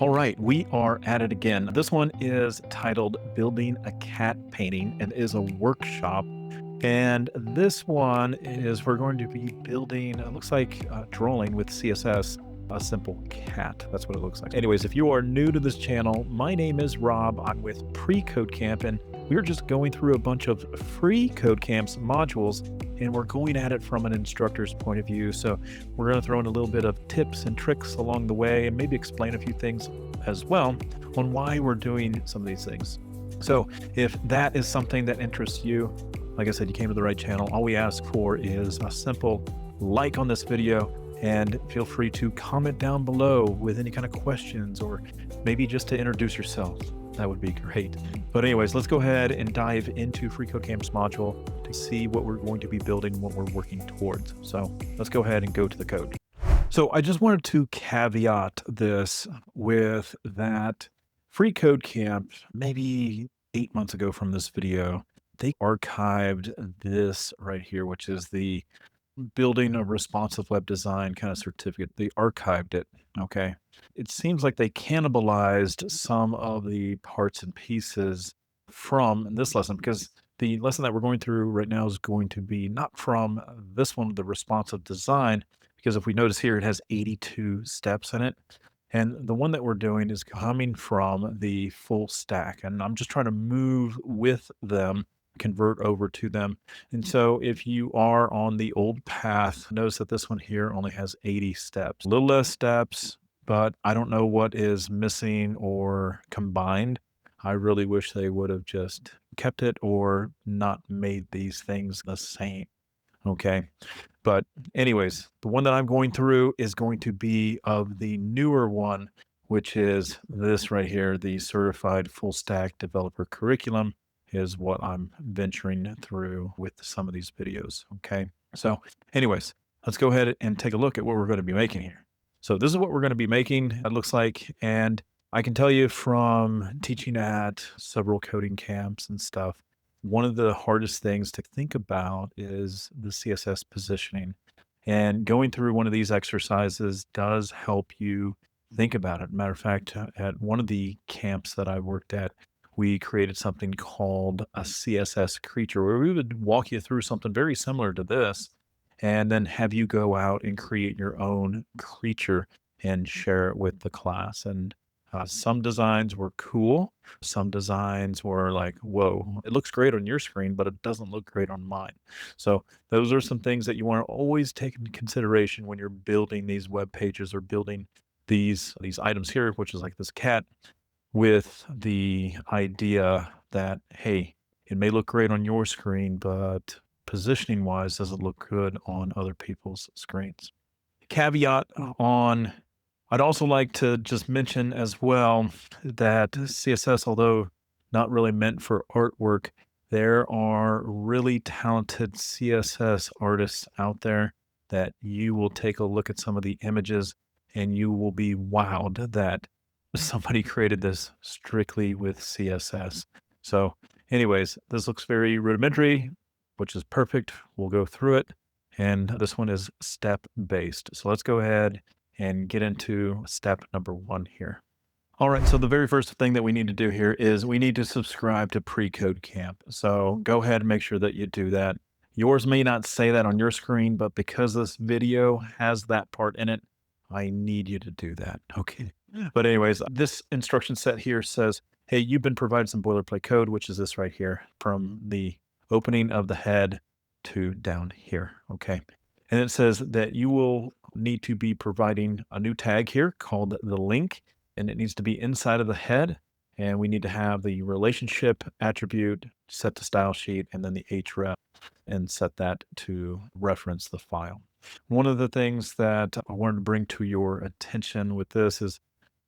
All right, we are at it again. This one is titled Building a Cat Painting and is a workshop. And this one is we're going to be building, it looks like drawing with CSS, a simple cat. That's what it looks like. Anyways, if you are new to this channel, my name is Rob. I'm with PreCodeCamp, and we're just going through a bunch of free CodeCamp's modules, and we're going at it from an instructor's point of view. So we're going to throw in a little bit of tips and tricks along the way and maybe explain a few things as well on why we're doing some of these things. So if that is something that interests you, like I said, you came to the right channel. All we ask for is a simple like on this video, and feel free to comment down below with any kind of questions or maybe just to introduce yourself. That would be great. But anyways, let's go ahead and dive into freeCodeCamp's module to see what we're going to be building, what we're working towards. So let's go ahead and go to the code. So I just wanted to caveat this with that freeCodeCamp, maybe 8 months ago from this video, they archived this right here, which is the building a responsive web design kind of certificate. They archived it. Okay. It seems like they cannibalized some of the parts and pieces from this lesson, because the lesson that we're going through right now is going to be not from this one, the responsive design, because if we notice here, it has 82 steps in it. And the one that we're doing is coming from the full stack. And I'm just trying to move with them, convert over to them. And so if you are on the old path, notice that this one here only has 80 steps, a little less steps, but I don't know what is missing or combined. I really wish they would have just kept it or not made these things the same. Okay. But anyways, the one that I'm going through is going to be of the newer one, which is this right here, the Certified Full Stack Developer Curriculum is what I'm venturing through with some of these videos. Okay. So anyways, let's go ahead and take a look at what we're going to be making here. So this is what we're going to be making, it looks like. And I can tell you from teaching at several coding camps and stuff, one of the hardest things to think about is the CSS positioning. And going through one of these exercises does help you think about it. Matter of fact, at one of the camps that I worked at, we created something called a CSS creature, where we would walk you through something very similar to this and then have you go out and create your own creature and share it with the class. And some designs were cool. Some designs were like, whoa, it looks great on your screen, but it doesn't look great on mine. So those are some things that you want to always take into consideration when you're building these web pages or building these items here, which is like this cat, with the idea that, hey, it may look great on your screen, but positioning wise, doesn't look good on other people's screens. Caveat on, I'd also like to just mention as well that CSS, although not really meant for artwork, there are really talented CSS artists out there that you will take a look at some of the images and you will be wowed that somebody created this strictly with CSS. So anyways, this looks very rudimentary, which is perfect. We'll go through it. And this one is step based. So let's go ahead and get into step number 1 here. All right, so the very first thing that we need to do here is we need to subscribe to PreCodeCamp. So go ahead and make sure that you do that. Yours may not say that on your screen, but because this video has that part in it, I need you to do that. Okay. But anyways, this instruction set here says, hey, you've been provided some boilerplate code, which is this right here, from the opening of the head to down here. Okay. And it says that you will need to be providing a new tag here called the link, and it needs to be inside of the head. And we need to have the relationship attribute set to Stylesheet, and then the href, and set that to reference the file. One of the things that I wanted to bring to your attention with this is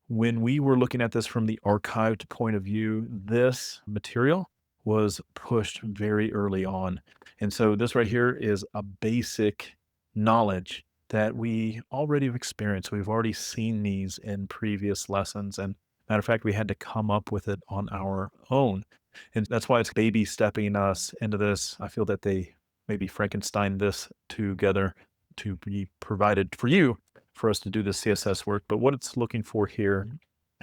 when we were looking at this from the archived point of view, this material was pushed very early on. And so this right here is a basic knowledge that we already have experienced. We've already seen these in previous lessons. And matter of fact, we had to come up with it on our own. And that's why it's baby stepping us into this. I feel that they maybe Frankenstein this together to be provided for you for us to do the CSS work. But what it's looking for here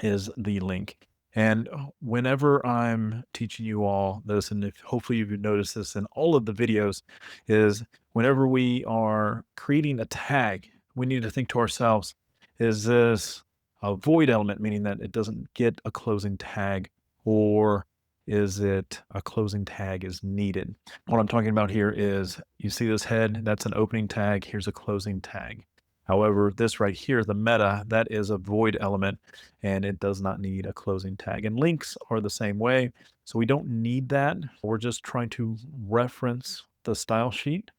is the link. And whenever I'm teaching you all this, and if hopefully you've noticed this in all of the videos, is whenever we are creating a tag, we need to think to ourselves, is this a void element, meaning that it doesn't get a closing tag, or is it a closing tag is needed? What I'm talking about here is you see this head, that's an opening tag, here's a closing tag. However, this right here, the meta, that is a void element and it does not need a closing tag. And links are the same way. So we don't need that. We're just trying to reference the style sheet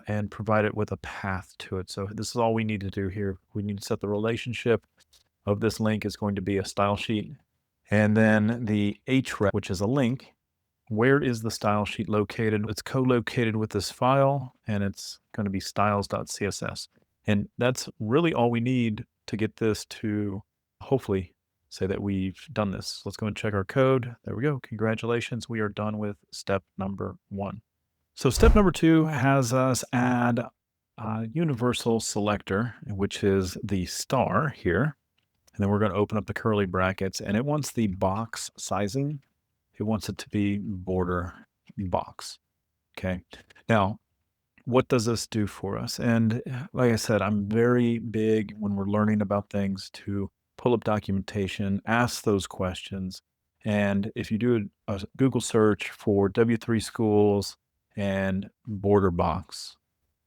and provide it with a path to it. So this is all we need to do here. We need to set the relationship of this link is going to be a style sheet. And then the href, which is a link. Where is the style sheet located? It's co-located with this file, and it's going to be styles.css. And that's really all we need to get this to hopefully say that we've done this. Let's go and check our code. There we go. Congratulations. We are done with step number 1. So step number 2 has us add a universal selector, which is the star here. And then we're going to open up the curly brackets, and it wants the box sizing. It wants it to be border box. Okay. Now, what does this do for us? And like I said, I'm very big when we're learning about things to pull up documentation, ask those questions. And if you do a Google search for W3 schools and border box,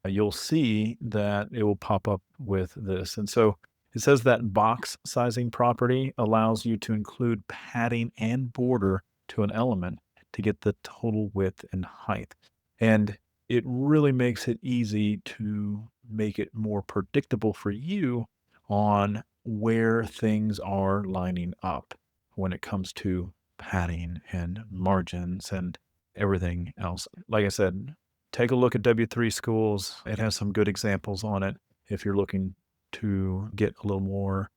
you'll see that it will pop up with this. And so it says that box sizing property allows you to include padding and border to an element to get the total width and height. And it really makes it easy to make it more predictable for you on where things are lining up when it comes to padding and margins and everything else. Like I said, take a look at W3 schools. It has some good examples on it if you're looking to get a little more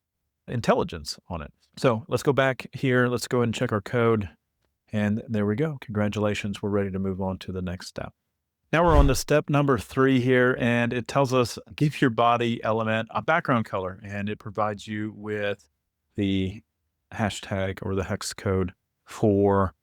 intelligence on it. So let's go back here. Let's go ahead and check our code. And there we go. Congratulations. We're ready to move on to the next step. Now we're on to step number 3 here, and it tells us give your body element a background color, and it provides you with the hashtag or the hex code for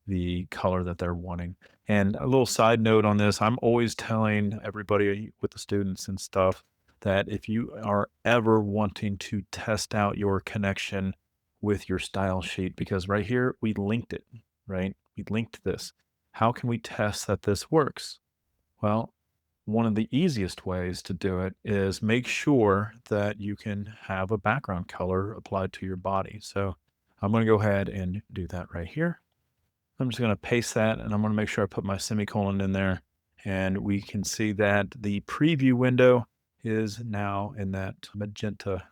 the color that they're wanting. And a little side note on this, I'm always telling everybody with the students and stuff that if you are ever wanting to test out your connection with your style sheet, because right here we linked it, right? We linked this. How can we test that this works? Well, one of the easiest ways to do it is make sure that you can have a background color applied to your body. So I'm going to go ahead and do that right here. I'm just going to paste that, and I'm going to make sure I put my semicolon in there, and we can see that the preview window is now in that magenta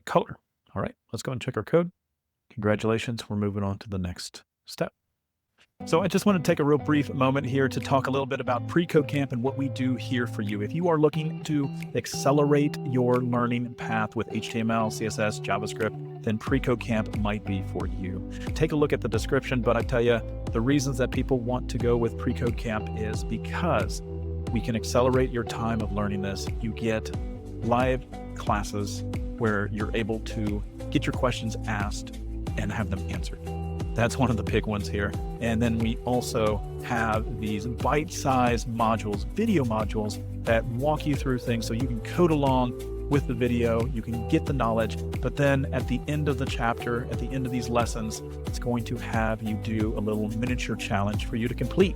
color. All right, let's go and check our code. Congratulations, we're moving on to the next step. So I just want to take a real brief moment here to talk a little bit about PreCodeCamp and what we do here for you. If you are looking to accelerate your learning path with HTML, CSS, JavaScript, then PreCodeCamp might be for you. Take a look at the description, but I tell you, the reasons that people want to go with PreCodeCamp is because we can accelerate your time of learning this. You get live classes where you're able to get your questions asked and have them answered. That's one of the big ones here. And then we also have these bite-sized modules, video modules that walk you through things so you can code along with the video, you can get the knowledge, but then at the end of the chapter, at the end of these lessons, it's going to have you do a little miniature challenge for you to complete,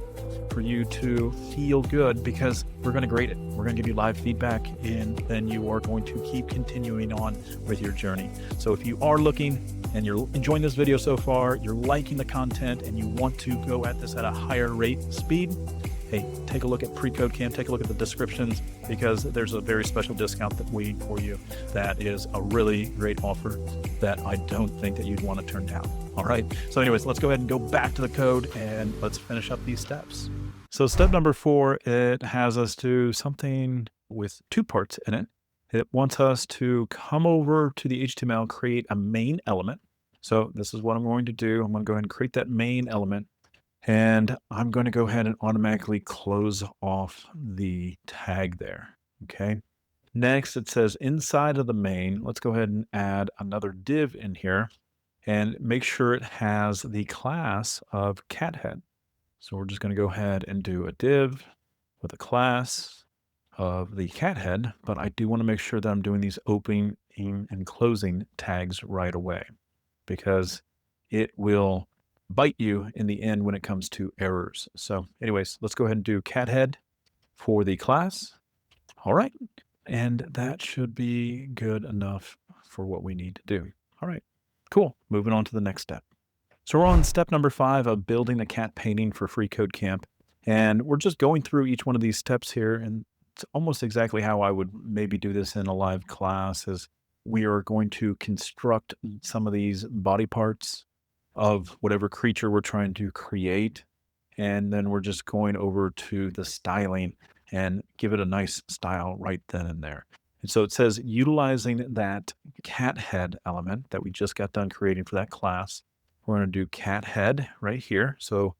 for you to feel good, because we're going to grade it. We're going to give you live feedback, and then you are going to keep continuing on with your journey. So if you are looking and you're enjoying this video so far, you're liking the content, and you want to go at this at a higher rate speed, hey, take a look at PreCodeCamp, take a look at the descriptions, because there's a very special discount that's waiting for you that is a really great offer that I don't think that you'd want to turn down. All right. So anyways, let's go ahead and go back to the code and let's finish up these steps. So step number 4, it has us do something with 2 parts in it. It wants us to come over to the HTML, create a main element. So this is what I'm going to do. I'm going to go ahead and create that main element. And I'm going to go ahead and automatically close off the tag there. Okay. Next, it says inside of the main, let's go ahead and add another div in here. and make sure it has the class of cathead. So we're just going to go ahead and do a div with a class of the cathead, but I do want to make sure that I'm doing these opening and closing tags right away because it will bite you in the end when it comes to errors. So anyways, let's go ahead and do cathead for the class. All right. And that should be good enough for what we need to do. All right, cool. Moving on to the next step. So we're on step number 5 of building a cat painting for freeCodeCamp. And we're just going through each one of these steps here. And it's almost exactly how I would maybe do this in a live class is we are going to construct some of these body parts of whatever creature we're trying to create. And then we're just going over to the styling and give it a nice style right then and there. And so it says utilizing that cat head element that we just got done creating for that class, we're going to do cat head right here. So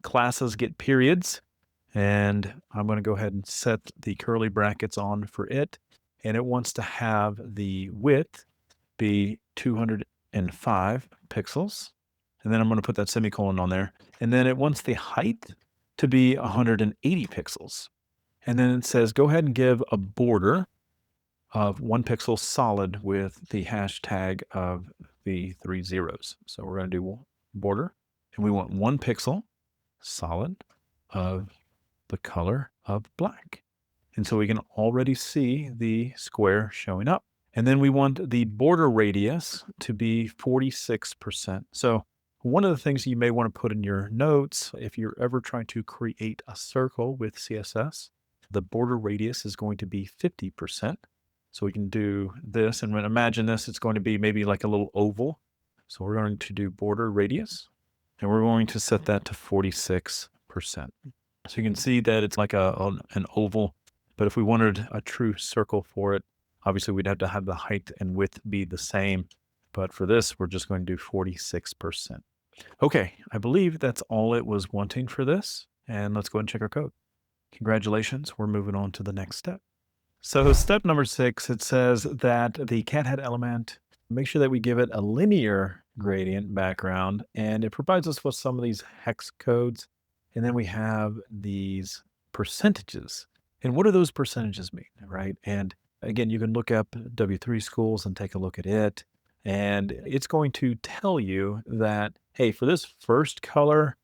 classes get periods, and I'm going to go ahead and set the curly brackets on for it. And it wants to have the width be 205 pixels. And then I'm going to put that semicolon on there. And then it wants the height to be 180 pixels. And then it says, go ahead and give a border of 1 pixel solid with the hashtag of the 3 zeros. So we're going to do border, and we want 1 pixel solid of the color of black. And so we can already see the square showing up. And then we want the border radius to be 46%. So one of the things you may want to put in your notes, if you're ever trying to create a circle with CSS, the border radius is going to be 50%. So we can do this, and imagine this, it's going to be maybe like a little oval. So we're going to do border radius, and we're going to set that to 46%. So you can see that it's like an oval, but if we wanted a true circle for it, obviously we'd have to have the height and width be the same. But for this, we're just going to do 46%. Okay, I believe that's all it was wanting for this. And let's go ahead and check our code. Congratulations, we're moving on to the next step. So step number 6, it says that the cat head element, make sure that we give it a linear gradient background, and it provides us with some of these hex codes. And then we have these percentages. And what do those percentages mean, right? And again, you can look up W3 schools and take a look at it. And it's going to tell you that, hey, for this first color,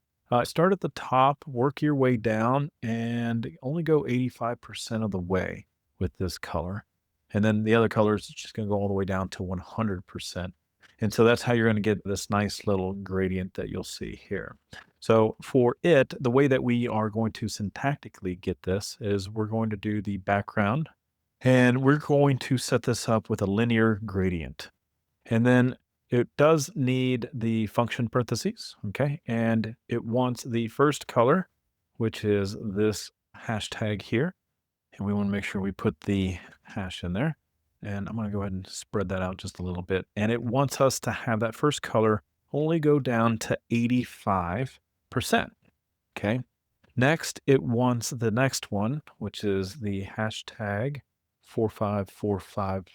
start at the top, work your way down, and only go 85% of the way with this color. And then the other color is just going to go all the way down to 100%. And so that's how you're going to get this nice little gradient that you'll see here. So for it, the way that we are going to syntactically get this is we're going to do the background, and we're going to set this up with a linear gradient. And then it does need the function parentheses, okay? And it wants the first color, which is this hashtag here. And we want to make sure we put the hash in there. And I'm going to go ahead and spread that out just a little bit. And it wants us to have that first color only go down to 85%. Okay. Next, it wants the next one, which is the hashtag 4545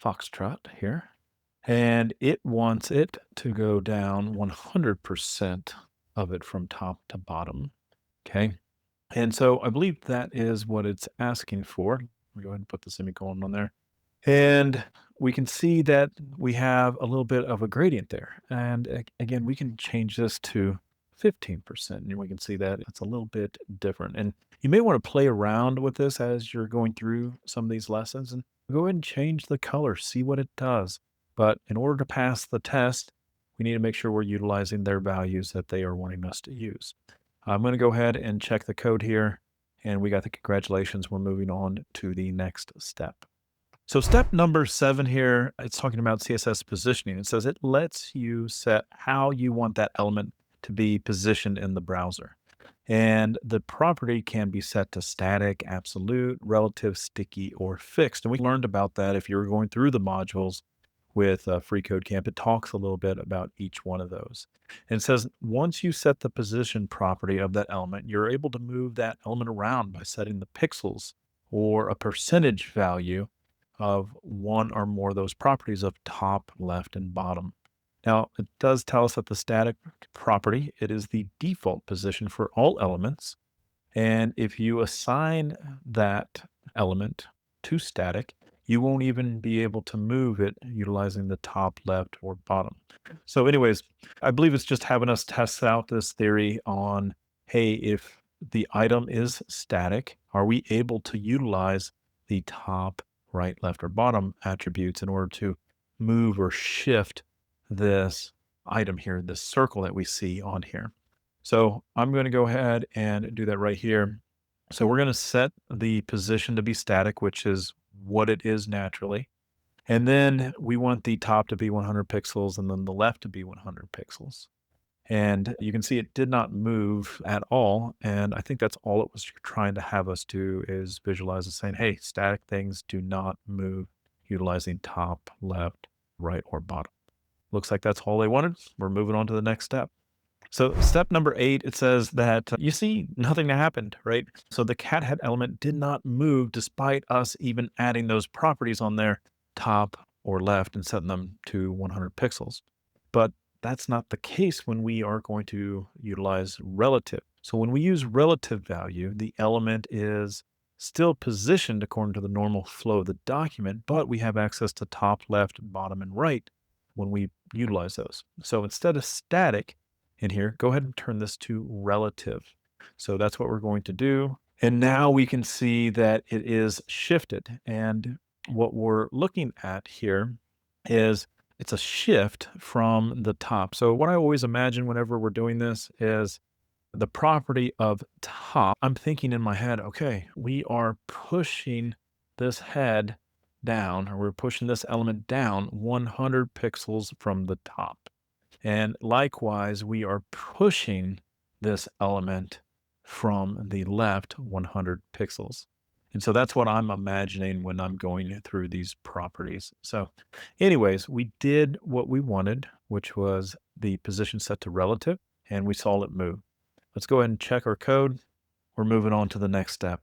Foxtrot here. And it wants it to go down 100% of it from top to bottom. Okay. And so I believe that is what it's asking for. Let me go ahead and put the semicolon on there. And we can see that we have a little bit of a gradient there. And again, we can change this to 15%. And we can see that it's a little bit different. And you may want to play around with this as you're going through some of these lessons and go ahead and change the color, see what it does. But in order to pass the test, we need to make sure we're utilizing their values that they are wanting us to use. I'm going to go ahead and check the code here, and we got the congratulations. We're moving on to the next step. So step number 7 here, it's talking about CSS positioning. It says it lets you set how you want that element to be positioned in the browser. And the property can be set to static, absolute, relative, sticky, or fixed. And we learned about that if you were going through the modules with freeCodeCamp. It talks a little bit about each one of those. And it says once you set the position property of that element, you're able to move that element around by setting the pixels or a percentage value of one or more of those properties of top, left, and bottom. Now, it does tell us that the static property, it is the default position for all elements. And if you assign that element to static, you won't even be able to move it utilizing the top, left, or bottom. So, anyways, I believe it's just having us test out this theory on, hey, if the item is static, are we able to utilize the top, right, left, or bottom attributes in order to move or shift this item here, this circle that we see on here? So I'm going to go ahead and do that right here. So we're going to set the position to be static, which is what it is naturally. And then we want the top to be 100 pixels and then the left to be 100 pixels. And you can see it did not move at all. And I think that's all it was trying to have us do is visualize it saying, hey, static things do not move utilizing top, left, right, or bottom. Looks like that's all they wanted. We're moving on to the next step. So step number 8, it says that you see nothing happened, right? So the cat head element did not move despite us even adding those properties on there, top or left, and setting them to 100 pixels. But that's not the case when we are going to utilize relative. So when we use relative value, the element is still positioned according to the normal flow of the document, but we have access to top, left, bottom, and right when we utilize those. So instead of static, in here, go ahead and turn this to relative. So that's what we're going to do. And now we can see that it is shifted. And what we're looking at here is it's a shift from the top. So what I always imagine whenever we're doing this is the property of top. I'm thinking in my head, okay, we are pushing this head down, or we're pushing this element down 100 pixels from the top. And likewise, we are pushing this element from the left 100 pixels. And so that's what I'm imagining when I'm going through these properties. So anyways, we did what we wanted, which was the position set to relative, and we saw it move. Let's go ahead and check our code. We're moving on to the next step.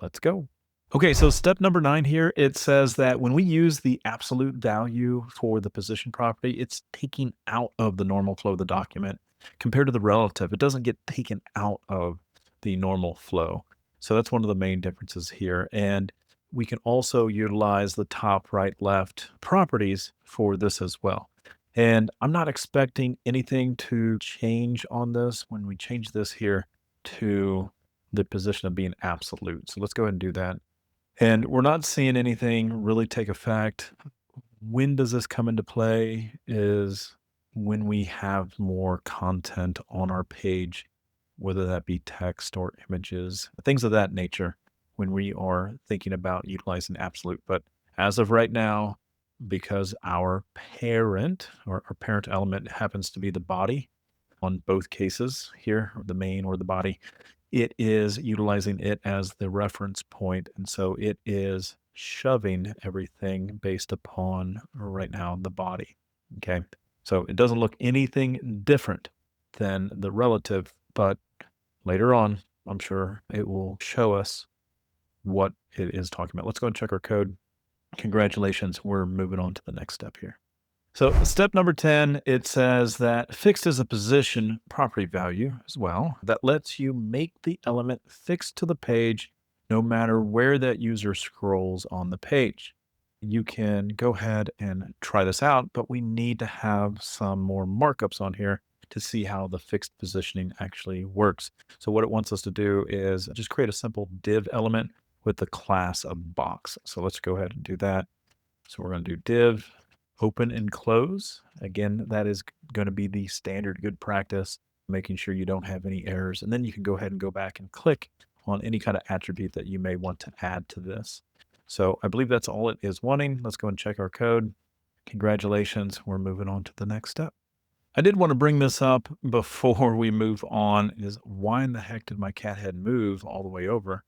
Let's go. Okay, so step number 9 here, it says that when we use the absolute value for the position property, it's taking out of the normal flow of the document compared to the relative. It doesn't get taken out of the normal flow. So that's one of the main differences here. And we can also utilize the top, right, left properties for this as well. And I'm not expecting anything to change on this when we change this here to the position of being absolute. So let's go ahead and do that. And we're not seeing anything really take effect. When does this come into play is when we have more content on our page, whether that be text or images, things of that nature, when we are thinking about utilizing absolute. But as of right now, because our parent or our parent element happens to be the body on both cases here, the main or the body, it is utilizing it as the reference point, and so it is shoving everything based upon right now the body. Okay. So it doesn't look anything different than the relative, but later on, I'm sure it will show us what it is talking about. Let's go and check our code. Congratulations. We're moving on to the next step here. So step number 10, it says that fixed is a position property value as well that lets you make the element fixed to the page no matter where that user scrolls on the page. You can go ahead and try this out, but we need to have some more markups on here to see how the fixed positioning actually works. So what it wants us to do is just create a simple div element with the class of box. So let's go ahead and do that. So we're going to do div open and close. Again, that is going to be the standard good practice, making sure you don't have any errors. And then you can go ahead and go back and click on any kind of attribute that you may want to add to this. So I believe that's all it is wanting. Let's go and check our code. Congratulations. We're moving on to the next step. I did want to bring this up before we move on is why in the heck did my cat head move all the way over?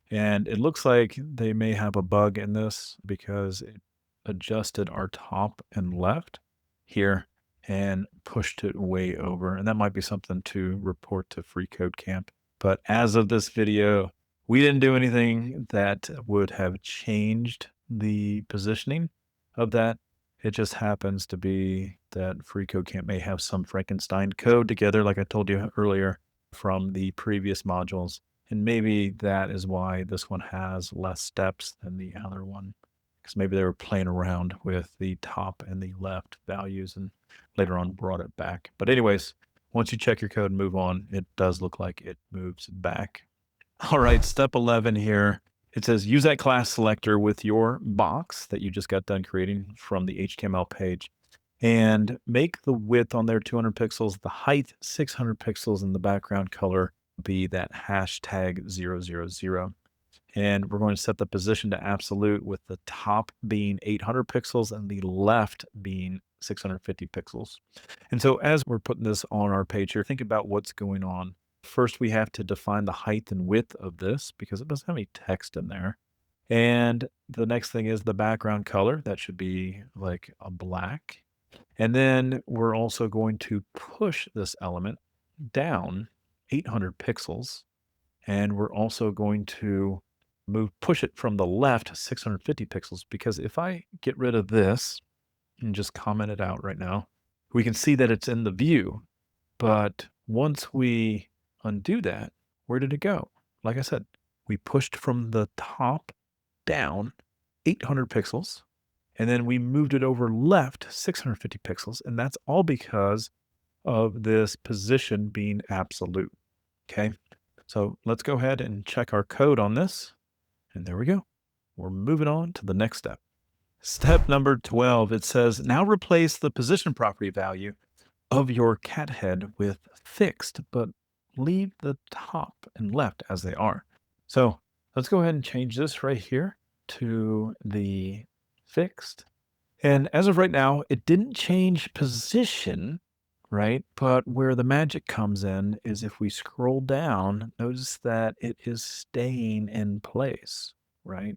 And it looks like they may have a bug in this because it adjusted our top and left here and pushed it way over. And that might be something to report to freeCodeCamp. But as of this video, we didn't do anything that would have changed the positioning of that. It just happens to be that FreeCodeCamp may have some Frankenstein code together, like I told you earlier, from the previous modules. And maybe that is why this one has less steps than the other one, because maybe they were playing around with the top and the left values and later on brought it back. But anyways, once you check your code and move on, it does look like it moves back. All right, step 11 here. It says use that class selector with your box that you just got done creating from the HTML page and make the width on there 200 pixels, the height 600 pixels, and the background color be that hashtag 000. And we're going to set the position to absolute with the top being 800 pixels and the left being 650 pixels. And so as we're putting this on our page here, think about what's going on. First, we have to define the height and width of this because it doesn't have any text in there. And the next thing is the background color. That should be like a black. And then we're also going to push this element down 800 pixels. And we're also going to push it from the left 650 pixels, because if I get rid of this and just comment it out right now, we can see that it's in the view. But once we undo that, where did it go? Like I said, we pushed from the top down 800 pixels, and then we moved it over left 650 pixels. And that's all because of this position being absolute. Okay. So let's go ahead and check our code on this. And there we go. We're moving on to the next step. Step number 12, it says, now replace the position property value of your cat head with fixed, but leave the top and left as they are. So let's go ahead and change this right here to the fixed. And as of right now, it didn't change position, right? But where the magic comes in is if we scroll down, notice that it is staying in place, right?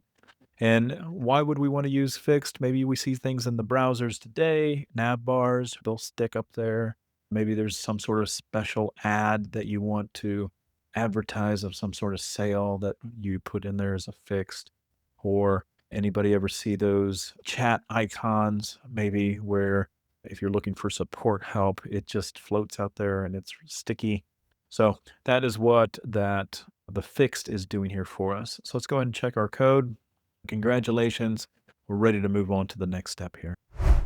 And why would we want to use fixed? Maybe we see things in the browsers today, nav bars, they'll stick up there. Maybe there's some sort of special ad that you want to advertise of some sort of sale that you put in there as a fixed. Or anybody ever see those chat icons, maybe where if you're looking for support help, it just floats out there and it's sticky. So that is what the fixed is doing here for us. So let's go ahead and check our code. Congratulations. We're ready to move on to the next step here.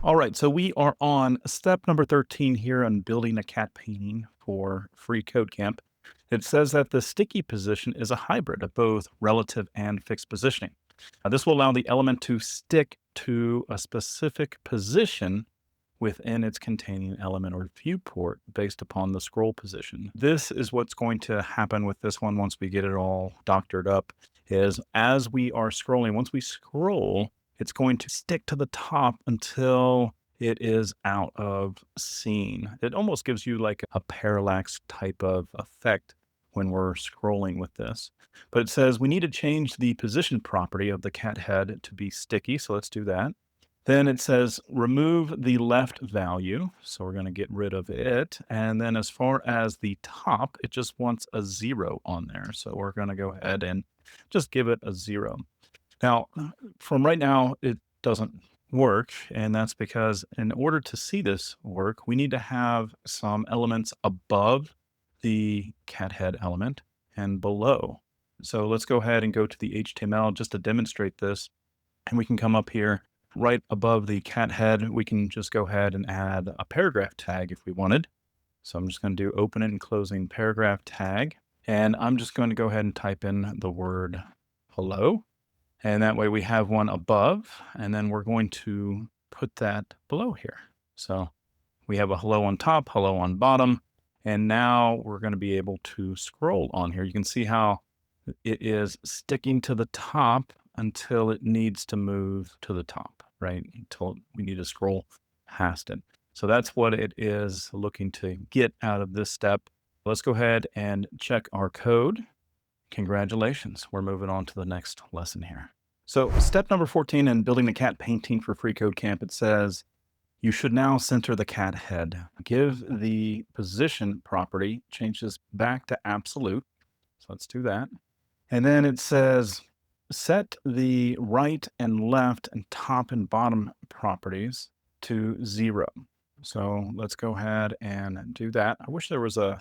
All right, so we are on step number 13 here on building a cat painting for FreeCodeCamp. It says that the sticky position is a hybrid of both relative and fixed positioning. This will allow the element to stick to a specific position within its containing element or viewport based upon the scroll position. This is what's going to happen with this one once we get it all doctored up, is as we are scrolling, once we scroll, it's going to stick to the top until it is out of scene. It almost gives you like a parallax type of effect when we're scrolling with this. But it says we need to change the position property of the cat head to be sticky. So let's do that. Then it says remove the left value. So we're going to get rid of it. And then as far as the top, it just wants a 0 on there. So we're going to go ahead and just give it a 0. Now, from right now, it doesn't work. And that's because in order to see this work, we need to have some elements above the cat head element and below. So let's go ahead and go to the HTML just to demonstrate this. And we can come up here right above the cat head. We can just go ahead and add a paragraph tag if we wanted. So I'm just going to do open and closing paragraph tag. And I'm just going to go ahead and type in the word hello. And that way we have one above, and then we're going to put that below here. So we have a hello on top, hello on bottom. And now we're going to be able to scroll on here. You can see how it is sticking to the top until it needs to move to the top, right? Until we need to scroll past it. So that's what it is looking to get out of this step. Let's go ahead and check our code. Congratulations. We're moving on to the next lesson here. So step number 14 in building a cat painting for FreeCodeCamp, it says, you should now center the cat head. Give the position property, change this back to absolute. So let's do that. And then it says, set the right and left and top and bottom properties to 0. So let's go ahead and do that. I wish there was a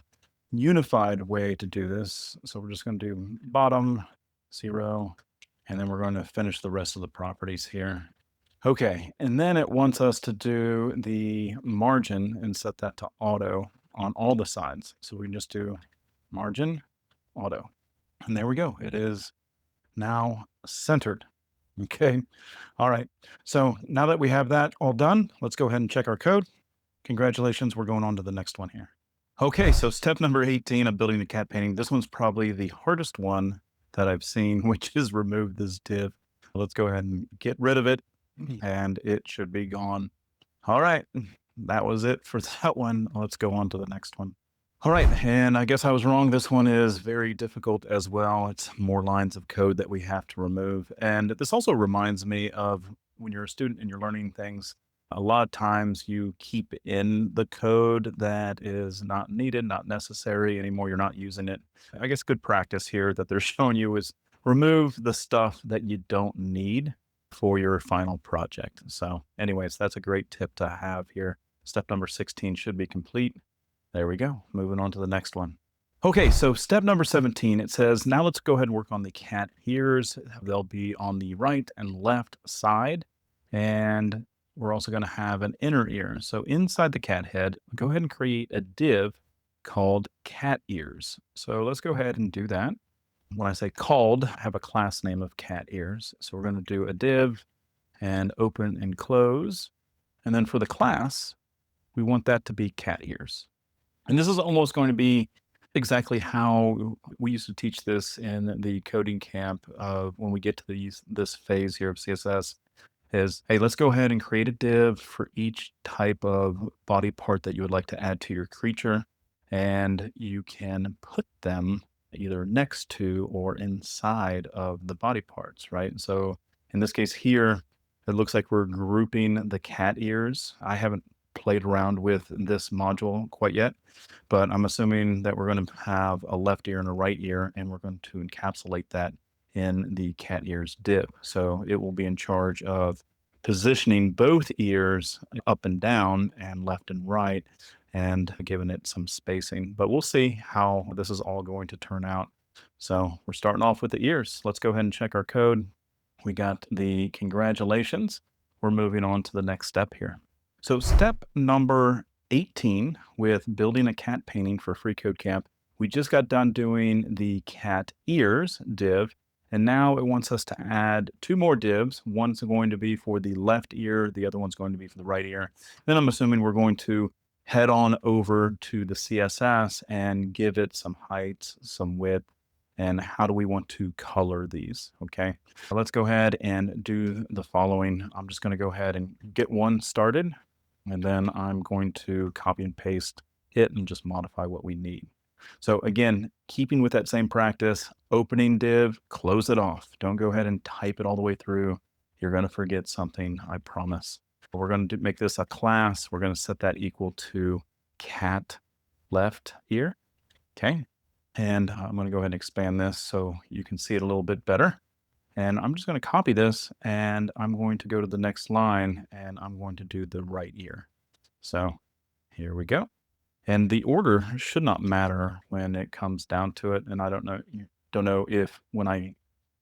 unified way to do this. So we're just going to do bottom 0, and then we're going to finish the rest of the properties here. Okay, and then it wants us to do the margin and set that to auto on all the sides. So we can just do margin, auto. And there we go. It is now centered. Okay. All right. So now that we have that all done, let's go ahead and check our code. Congratulations. We're going on to the next one here. Okay. So step number 18 of building the cat painting. This one's probably the hardest one that I've seen, which is remove this div. Let's go ahead and get rid of it, and it should be gone. All right. That was it for that one. Let's go on to the next one. All right, and I guess I was wrong. This one is very difficult as well. It's more lines of code that we have to remove. And this also reminds me of when you're a student and you're learning things, a lot of times you keep in the code that is not needed, not necessary anymore. You're not using it. I guess good practice here that they're showing you is remove the stuff that you don't need for your final project. So anyways, that's a great tip to have here. Step number 16 should be complete. There we go. Moving on to the next one. Okay, so step number 17, it says, now let's go ahead and work on the cat ears. They'll be on the right and left side. And we're also going to have an inner ear. So inside the cat head, go ahead and create a div called cat ears. So let's go ahead and do that. When I say called, I have a class name of cat ears. So we're going to do a div and open and close. And then for the class, we want that to be cat ears. And this is almost going to be exactly how we used to teach this in the coding camp when we get to this phase here of CSS is, hey, let's go ahead and create a div for each type of body part that you would like to add to your creature. And you can put them either next to or inside of the body parts, right? So in this case here, it looks like we're grouping the cat ears. I haven't played around with this module quite yet, but I'm assuming that we're going to have a left ear and a right ear, and we're going to encapsulate that in the cat ears div. So it will be in charge of positioning both ears up and down and left and right and giving it some spacing. But we'll see how this is all going to turn out. So we're starting off with the ears. Let's go ahead and check our code. We got the congratulations. We're moving on to the next step here. So step number 18 with building a cat painting for freeCodeCamp. We just got done doing the cat ears div, and now it wants us to add 2 more divs. One's going to be for the left ear, the other one's going to be for the right ear. Then I'm assuming we're going to head on over to the CSS and give it some height, some width, and how do we want to color these, okay? Let's go ahead and do the following. I'm just gonna go ahead and get one started, and then I'm going to copy and paste it and just modify what we need. So again, keeping with that same practice, opening div, close it off. Don't go ahead and type it all the way through. You're gonna forget something, I promise. We're gonna make this a class. We're gonna set that equal to cat left ear, okay? And I'm going to go ahead and expand this so you can see it a little bit better. And I'm just going to copy this, and I'm going to go to the next line, and I'm going to do the right ear. So here we go. And the order should not matter when it comes down to it. And I don't know if when I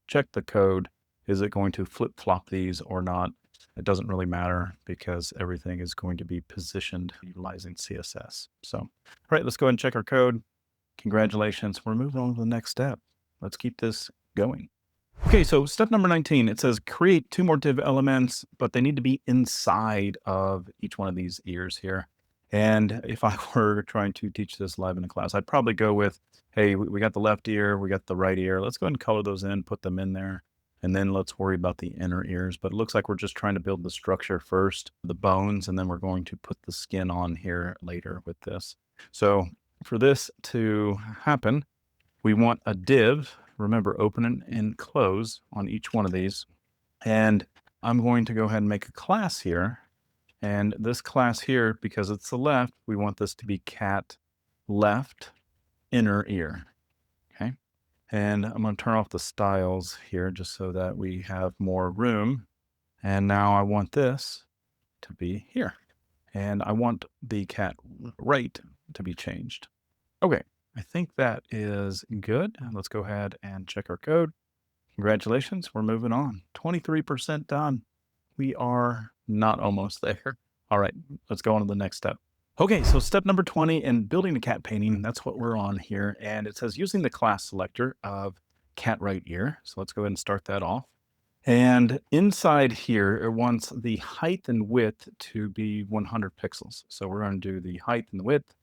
check the code, is it going to flip-flop these or not? It doesn't really matter because everything is going to be positioned utilizing CSS. So, all right, let's go ahead and check our code. Congratulations. We're moving on to the next step. Let's keep this going. Okay, so step number 19, it says create 2 more div elements, but they need to be inside of each one of these ears here. And if I were trying to teach this live in a class, I'd probably go with, hey, we got the left ear, we got the right ear. Let's go ahead and color those in, put them in there, and then let's worry about the inner ears. But it looks like we're just trying to build the structure first, the bones, and then we're going to put the skin on here later with this. So for this to happen, we want a div, remember open and close on each one of these. And I'm going to go ahead and make a class here. And this class here, because it's the left, we want this to be cat left inner ear, okay? And I'm going to turn off the styles here just so that we have more room. And now I want this to be here. And I want the cat right to be changed. Okay, I think that is good. Let's go ahead and check our code. Congratulations, we're moving on. 23% done. We are not almost there. All right, let's go on to the next step. Okay, so step number 20 in building a cat painting, that's what we're on here. And it says using the class selector of cat right ear. So let's go ahead and start that off. And inside here, it wants the height and width to be 100 pixels. So we're going to do the height and the width.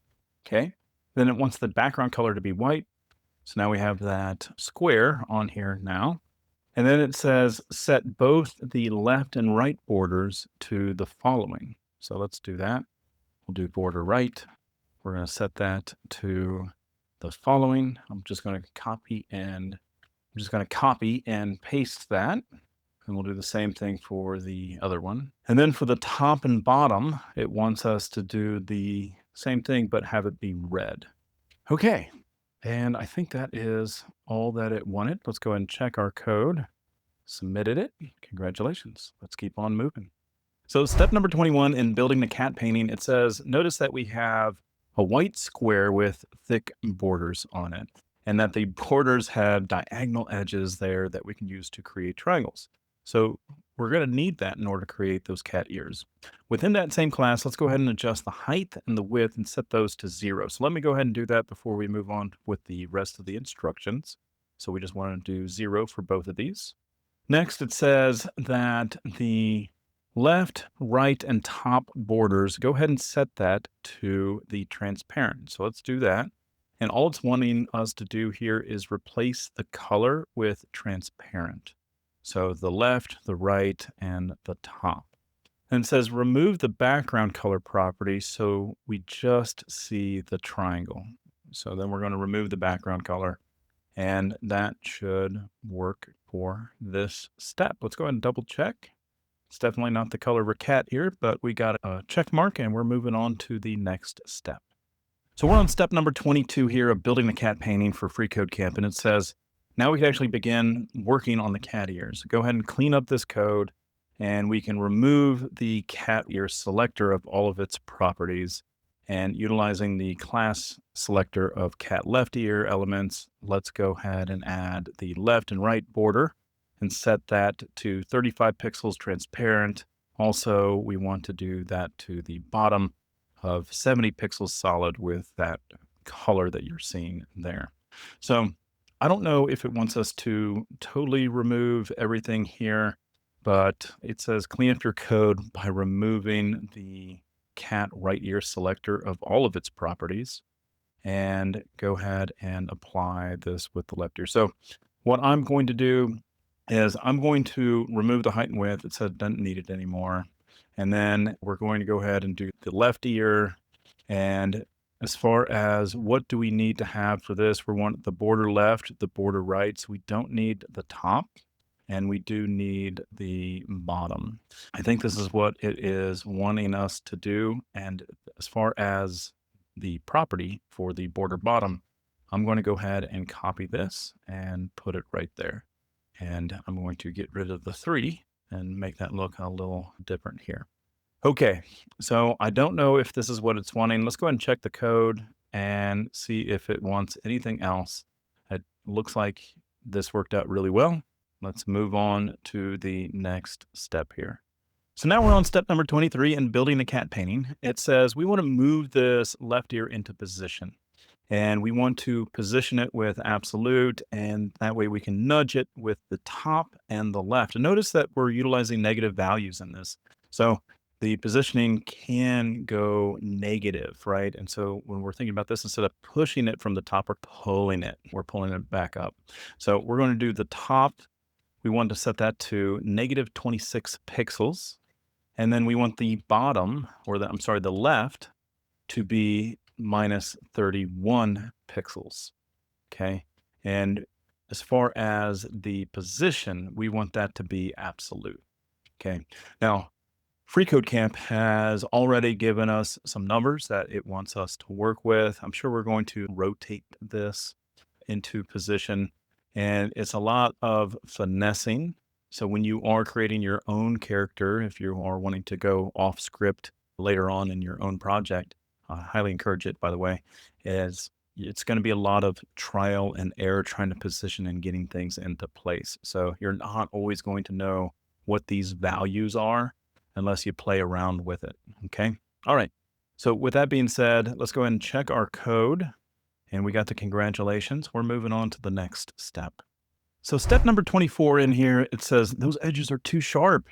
Okay. Then it wants the background color to be white. So now we have that square on here now. And then it says set both the left and right borders to the following. So let's do that. We'll do border right. We're going to set that to the following. I'm just going to copy and paste that. And we'll do the same thing for the other one. And then for the top and bottom, it wants us to do the same thing, but have it be red. Okay. And I think that is all that it wanted. Let's go ahead and check our code. Submitted it. Congratulations. Let's keep on moving. So step number 21 in building the cat painting, it says, notice that we have a white square with thick borders on it, and that the borders have diagonal edges there that we can use to create triangles. So we're going to need that in order to create those cat ears. Within that same class, let's go ahead and adjust the height and the width and set those to 0. So let me go ahead and do that before we move on with the rest of the instructions. So we just want to do 0 for both of these. Next, it says that the left, right, and top borders, go ahead and set that to the transparent. So let's do that. And all it's wanting us to do here is replace the color with transparent. So the left, the right, and the top. And it says remove the background color property so we just see the triangle. So then we're going to remove the background color, and that should work for this step. Let's go ahead and double check. It's definitely not the color of a cat ear, but we got a check mark and we're moving on to the next step. So we're on step number 22 here of building the cat painting for freeCodeCamp, and it says, now we can actually begin working on the cat ears. Go ahead and clean up this code, and we can remove the cat ear selector of all of its properties. And utilizing the class selector of cat left ear elements, let's go ahead and add the left and right border and set that to 35 pixels transparent. Also, we want to do that to the bottom of 70 pixels solid with that color that you're seeing there. So I don't know if it wants us to totally remove everything here, but it says clean up your code by removing the cat right ear selector of all of its properties, and go ahead and apply this with the left ear. So what I'm going to do is I'm going to remove the height and width. It said doesn't need it anymore. And then we're going to go ahead and do the left ear. And as far as what do we need to have for this, we want the border left, the border right. So we don't need the top, and we do need the bottom. I think this is what it is wanting us to do. And as far as the property for the border bottom, I'm going to go ahead and copy this and put it right there. And I'm going to get rid of the 3 and make that look a little different here. Okay, so I don't know if this is what it's wanting. Let's go ahead and check the code and see if it wants anything else. It looks like this worked out really well. Let's move on to the next step here. So now we're on step number 23 in building a cat painting. It says we want to move this left ear into position. And we want to position it with absolute, and that way we can nudge it with the top and the left. And notice that we're utilizing negative values in this. So the positioning can go negative, right? And so when we're thinking about this, instead of pushing it from the top, we're pulling it back up. So we're going to do the top. We want to set that to negative 26 pixels. And then we want the bottom, or the left, to be minus 31 pixels. Okay. And as far as the position, we want that to be absolute. Okay. Now, freeCodeCamp has already given us some numbers that it wants us to work with. I'm sure we're going to rotate this into position, and it's a lot of finessing So when you are creating your own character, if you are wanting to go off script later on in your own project, I highly encourage it, by the way, is it's going to be a lot of trial and error trying to position and getting things into place. So you're not always going to know what these values are unless you play around with it. Okay. All right. So with that being said, let's go ahead and check our code. And we got the congratulations. We're moving on to the next step. So step number 24 in here, it says those edges are too sharp,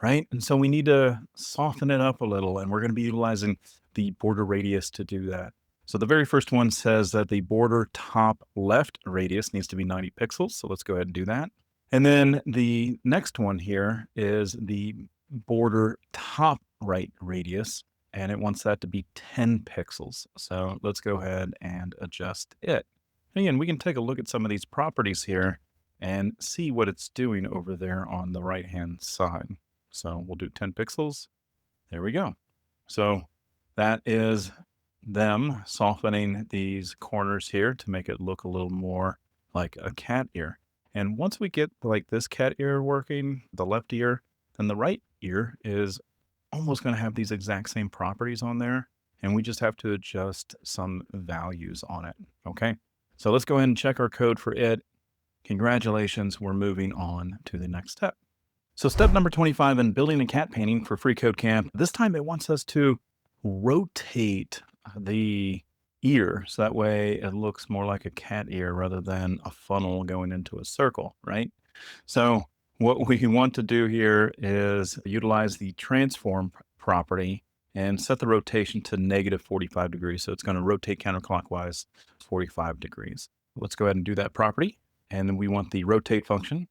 right? And so we need to soften it up a little, and we're going to be utilizing the border radius to do that. So the very first one says that the border top left radius needs to be 90 pixels. So let's go ahead and do that. And then the next one here is the border top right radius, and it wants that to be 10 pixels. So let's go ahead and adjust it. Again, we can take a look at some of these properties here and see what it's doing over there on the right-hand side. So we'll do 10 pixels. There we go. So that is them softening these corners here to make it look a little more like a cat ear. And once we get like this cat ear working, the left ear, then the right ear is almost going to have these exact same properties on there. And we just have to adjust some values on it. Okay. So let's go ahead and check our code for it. Congratulations, we're moving on to the next step. So step number 25 in building a cat painting for freeCodeCamp. This time it wants us to rotate the ear so that way it looks more like a cat ear rather than a funnel going into a circle, right? So what we want to do here is utilize the transform property and set the rotation to negative 45 degrees. So it's going to rotate counterclockwise 45 degrees. Let's go ahead and do that property. And then we want the rotate function.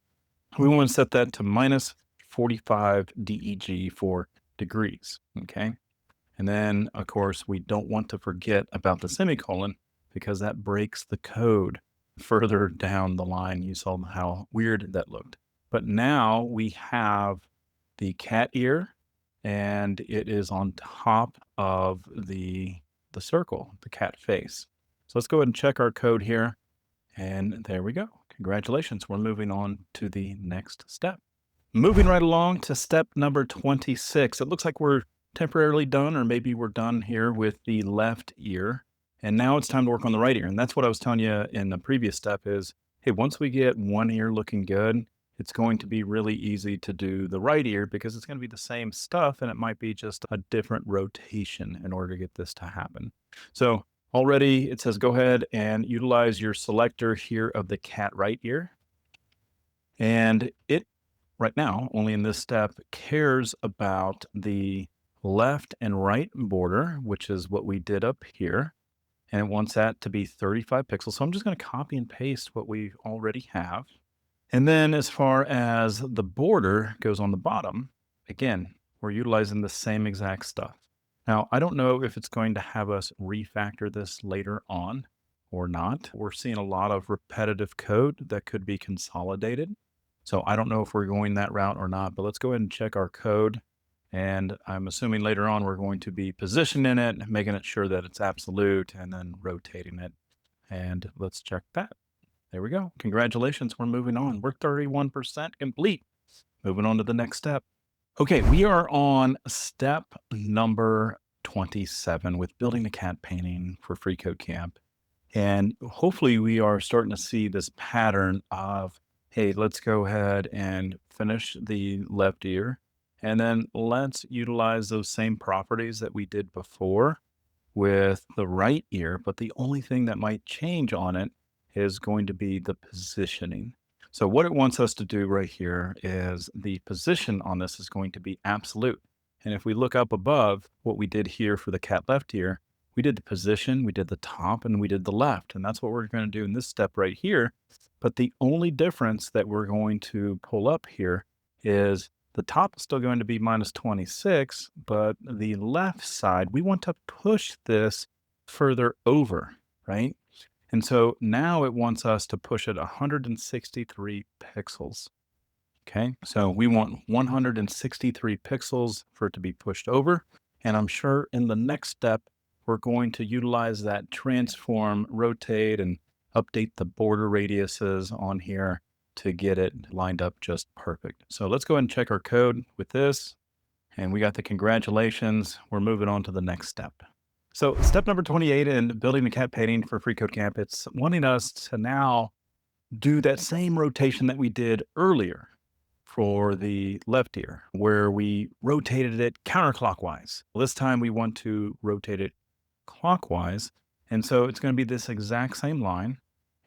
We want to set that to minus 45 DEG for degrees, okay? And then, of course, we don't want to forget about the semicolon because that breaks the code further down the line. You saw how weird that looked. But now we have the cat ear, and it is on top of the circle, the cat face. So let's go ahead and check our code here. And there we go. Congratulations. We're moving on to the next step. Moving right along to step number 26. It looks like we're temporarily done, or maybe we're done here with the left ear. And now it's time to work on the right ear. And that's what I was telling you in the previous step is, hey, once we get one ear looking good, it's going to be really easy to do the right ear because it's going to be the same stuff and it might be just a different rotation in order to get this to happen. So already it says go ahead and utilize your selector here of the cat right ear. And it right now, only in this step, cares about the left and right border, which is what we did up here. And it wants that to be 35 pixels. So I'm just going to copy and paste what we already have. And then as far as the border goes on the bottom, again, we're utilizing the same exact stuff. Now, I don't know if it's going to have us refactor this later on or not. We're seeing a lot of repetitive code that could be consolidated. So I don't know if we're going that route or not, but let's go ahead and check our code. And I'm assuming later on we're going to be positioning it, making it sure that it's absolute, and then rotating it. And let's check that. There we go. Congratulations. We're moving on. We're 31% complete. Moving on to the next step. Okay, we are on step number 27 with building a cat painting for freeCodeCamp. And hopefully we are starting to see this pattern of, hey, let's go ahead and finish the left ear. And then let's utilize those same properties that we did before with the right ear. But the only thing that might change on it is going to be the positioning. So what it wants us to do right here is the position on this is going to be absolute. And if we look up above what we did here for the cat left ear, we did the position, we did the top, and we did the left. And that's what we're going to do in this step right here. But the only difference that we're going to pull up here is the top is still going to be minus 26, but the left side, we want to push this further over, right? And so now it wants us to push it 163 pixels. Okay, so we want 163 pixels for it to be pushed over. And I'm sure in the next step, we're going to utilize that transform, rotate, and update the border radiuses on here. to get it lined up just perfect. So let's go ahead and check our code with this. And we got the congratulations. We're moving on to the next step. So step number 28 in building a cat painting for FreeCodeCamp, it's wanting us to now do that same rotation that we did earlier for the left ear, where we rotated it counterclockwise. Well, this time we want to rotate it clockwise. And so it's going to be this exact same line,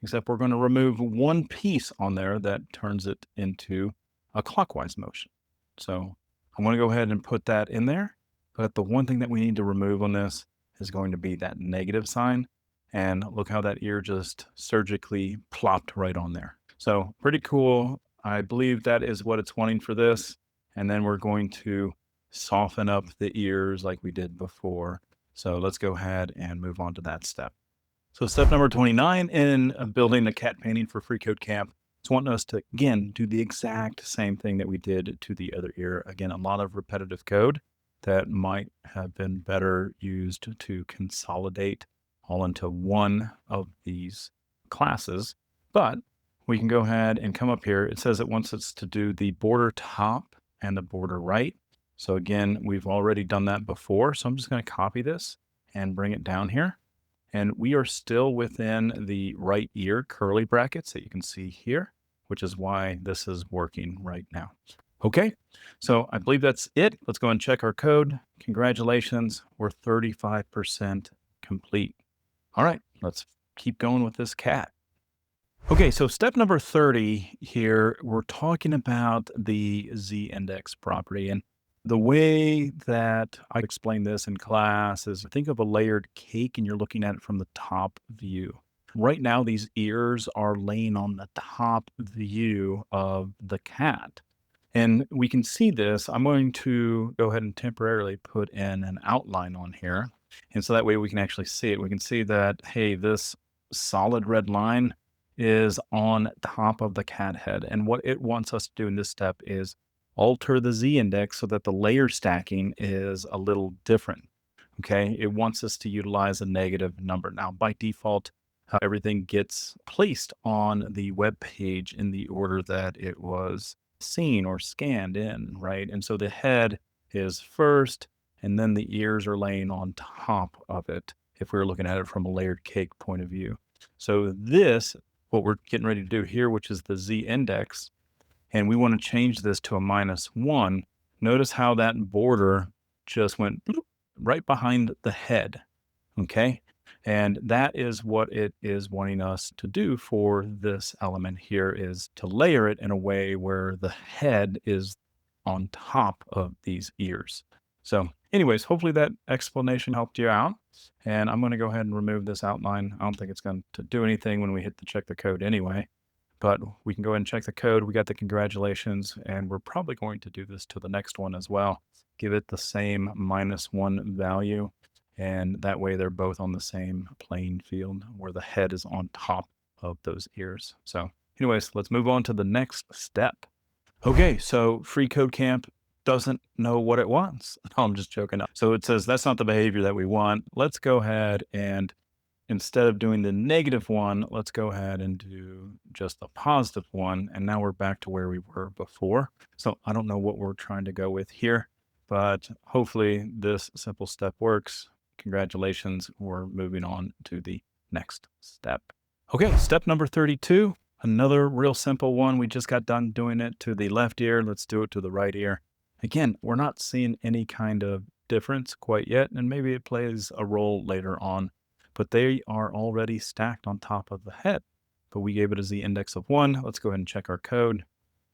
except we're going to remove one piece on there that turns it into a clockwise motion. So I'm going to go ahead and put that in there. But the one thing that we need to remove on this is going to be that negative sign. And look how that ear just surgically plopped right on there. So pretty cool. I believe that is what it's wanting for this. And then we're going to soften up the ears like we did before. So let's go ahead and move on to that step. So step number 29 in building a cat painting for FreeCodeCamp, it's wanting us to, again, do the exact same thing that we did to the other ear. Again, a lot of repetitive code that might have been better used to consolidate all into one of these classes. But we can go ahead and come up here. It says it wants us to do the border top and the border right. So again, we've already done that before. So I'm just going to copy this and bring it down here. And we are still within the right ear curly brackets that you can see here, which is why this is working right now. Okay, so I believe that's it. Let's go and check our code. Congratulations, we're 35% complete. All right, let's keep going with this cat. Okay, so step number 30 here, we're talking about the z-index property. And the way that I explain this in class is think of a layered cake and you're looking at it from the top view. Right now, these ears are laying on the top view of the cat. And we can see this. I'm going to go ahead and temporarily put in an outline on here. And so that way we can actually see it. We can see that, hey, this solid red line is on top of the cat head. And what it wants us to do in this step is alter the z-index so that the layer stacking is a little different. Okay, it wants us to utilize a negative number. Now, by default, everything gets placed on the web page in the order that it was seen or scanned in, right? And so the head is first, and then the ears are laying on top of it, if we were looking at it from a layered cake point of view. So this, what we're getting ready to do here, which is the z-index, and we want to change this to a -1. Notice how that border just went right behind the head, okay? And that is what it is wanting us to do for this element here, is to layer it in a way where the head is on top of these ears. So anyways, hopefully that explanation helped you out. And I'm going to go ahead and remove this outline. I don't think it's going to do anything when we hit the check the code anyway. But we can go ahead and check the code. We got the congratulations, and we're probably going to do this to the next one as well. Give it the same -1 value. And that way they're both on the same playing field where the head is on top of those ears. So anyways, let's move on to the next step. Okay, so FreeCodeCamp doesn't know what it wants. No, I'm just joking. So it says that's not the behavior that we want. Let's go ahead and instead of doing the -1, let's go ahead and do just the +1. And now we're back to where we were before. So I don't know what we're trying to go with here, but hopefully this simple step works. Congratulations, we're moving on to the next step. Okay, step number 32, another real simple one. We just got done doing it to the left ear. Let's do it to the right ear. Again, we're not seeing any kind of difference quite yet, and maybe it plays a role later on, but they are already stacked on top of the head. But we gave it a z-index of 1. Let's go ahead and check our code.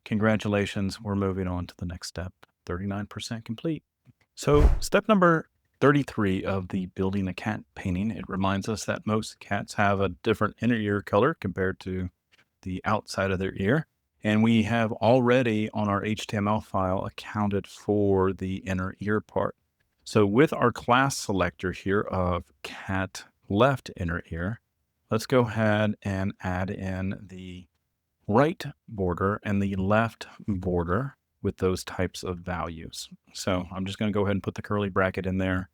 Congratulations, we're moving on to the next step. 39% complete. So step number 33 of the building a cat painting, it reminds us that most cats have a different inner ear color compared to the outside of their ear. And we have already on our HTML file accounted for the inner ear part. So with our class selector here of cat left inner ear, let's go ahead and add in the right border and the left border with those types of values. So I'm just going to go ahead and put the curly bracket in there.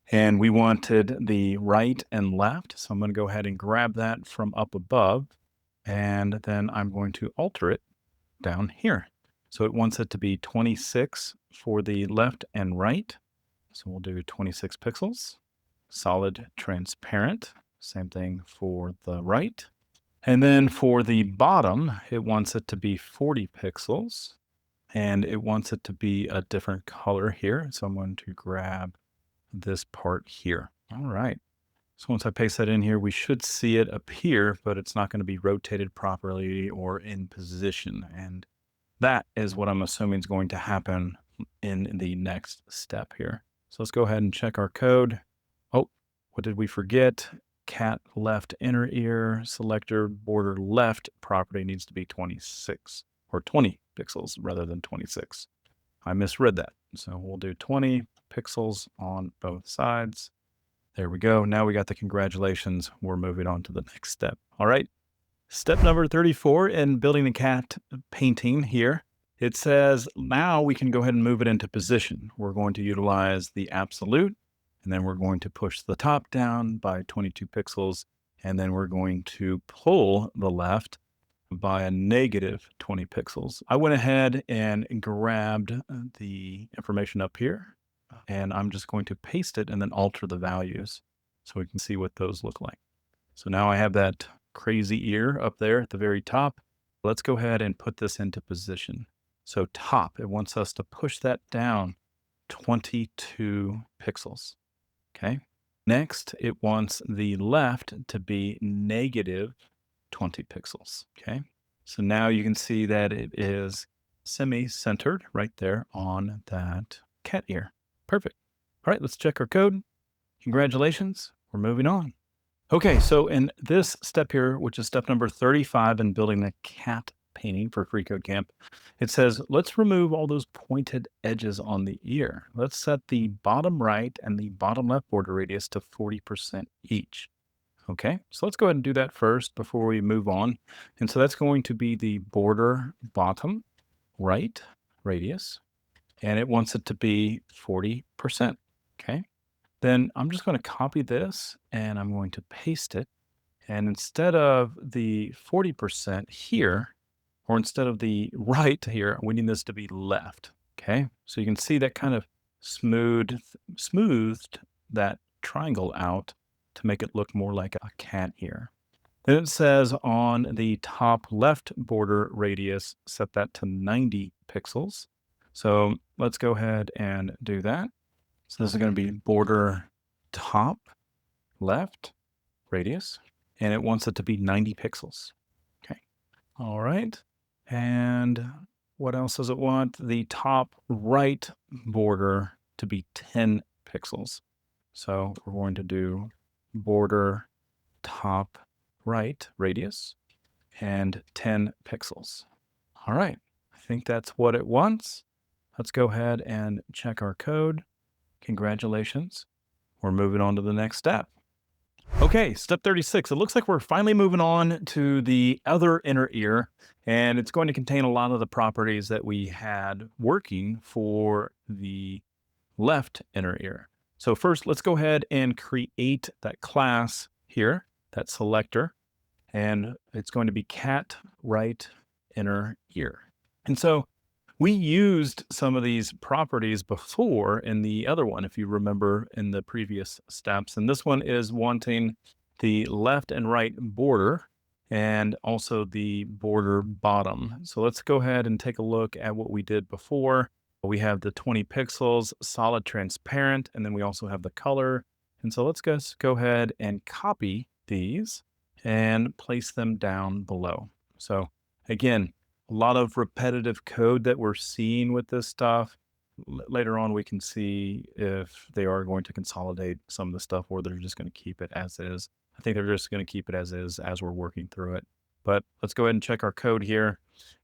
And we wanted the right and left. So I'm going to go ahead and grab that from up above. And then I'm going to alter it down here. So it wants it to be 26 for the left and right. So we'll do 26 pixels. Solid transparent, same thing for the right. And then for the bottom, it wants it to be 40 pixels. And it wants it to be a different color here. So I'm going to grab this part here. All right. So once I paste that in here, we should see it appear, but it's not going to be rotated properly or in position. And that is what I'm assuming is going to happen in the next step here. So let's go ahead and check our code. Oh, what did we forget? Cat left inner ear selector border left property needs to be 26 or 20 pixels rather than 26. I misread that. So we'll do 20 pixels on both sides. There we go. Now we got the congratulations. We're moving on to the next step. All right. Step number 34 in building the cat painting here. It says now we can go ahead and move it into position. We're going to utilize the absolute, and then we're going to push the top down by 22 pixels, and then we're going to pull the left by a negative 20 pixels. I went ahead and grabbed the information up here, and I'm just going to paste it and then alter the values so we can see what those look like. So now I have that crazy ear up there at the very top. Let's go ahead and put this into position. So top, it wants us to push that down 22 pixels. Okay. Next, it wants the left to be negative 20 pixels. Okay. So now you can see that it is semi-centered right there on that cat ear. Perfect. All right, let's check our code. Congratulations. We're moving on. Okay, so in this step here, which is step number 35 in building the cat painting for FreeCodeCamp, it says, let's remove all those pointed edges on the ear. Let's set the bottom right and the bottom left border radius to 40% each. Okay, so let's go ahead and do that first before we move on. And so that's going to be the border bottom right radius, and it wants it to be 40%. Okay. Then I'm just going to copy this and I'm going to paste it. And instead of the 40% here, or instead of the right here, we need this to be left. Okay. So you can see that kind of smoothed that triangle out to make it look more like a cat ear. Then it says on the top left border radius, set that to 90 pixels. So let's go ahead and do that. So this is going to be border top left radius, and it wants it to be 90 pixels. Okay. All right. And what else does it want? The top right border to be 10 pixels. So we're going to do border top right radius and 10 pixels. All right. I think that's what it wants. Let's go ahead and check our code. Congratulations. We're moving on to the next step. Okay, step 36. It looks like we're finally moving on to the other inner ear, and it's going to contain a lot of the properties that we had working for the left inner ear. So first, let's go ahead and create that class here, that selector, and it's going to be cat right inner ear. And so we used some of these properties before in the other one, if you remember in the previous steps. And this one is wanting the left and right border and also the border bottom. So let's go ahead and take a look at what we did before. We have the 20 pixels, solid transparent, and then we also have the color. And so let's just go ahead and copy these and place them down below. So again, a lot of repetitive code that we're seeing with this stuff. Later on, we can see if they are going to consolidate some of the stuff or they're just going to keep it as is. I think they're just going to keep it as is as we're working through it. But let's go ahead and check our code here,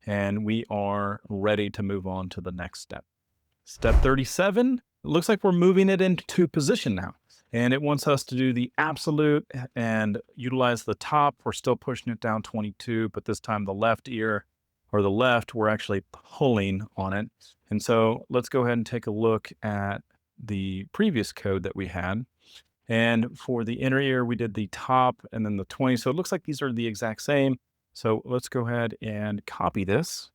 and we are ready to move on to the next step. Step 37, it looks like we're moving it into position now. And it wants us to do the absolute and utilize the top. We're still pushing it down 22, but this time the left ear or the left, we're actually pulling on it. And so let's go ahead and take a look at the previous code that we had. And for the inner ear, we did the top and then the 20. So it looks like these are the exact same. So let's go ahead and copy this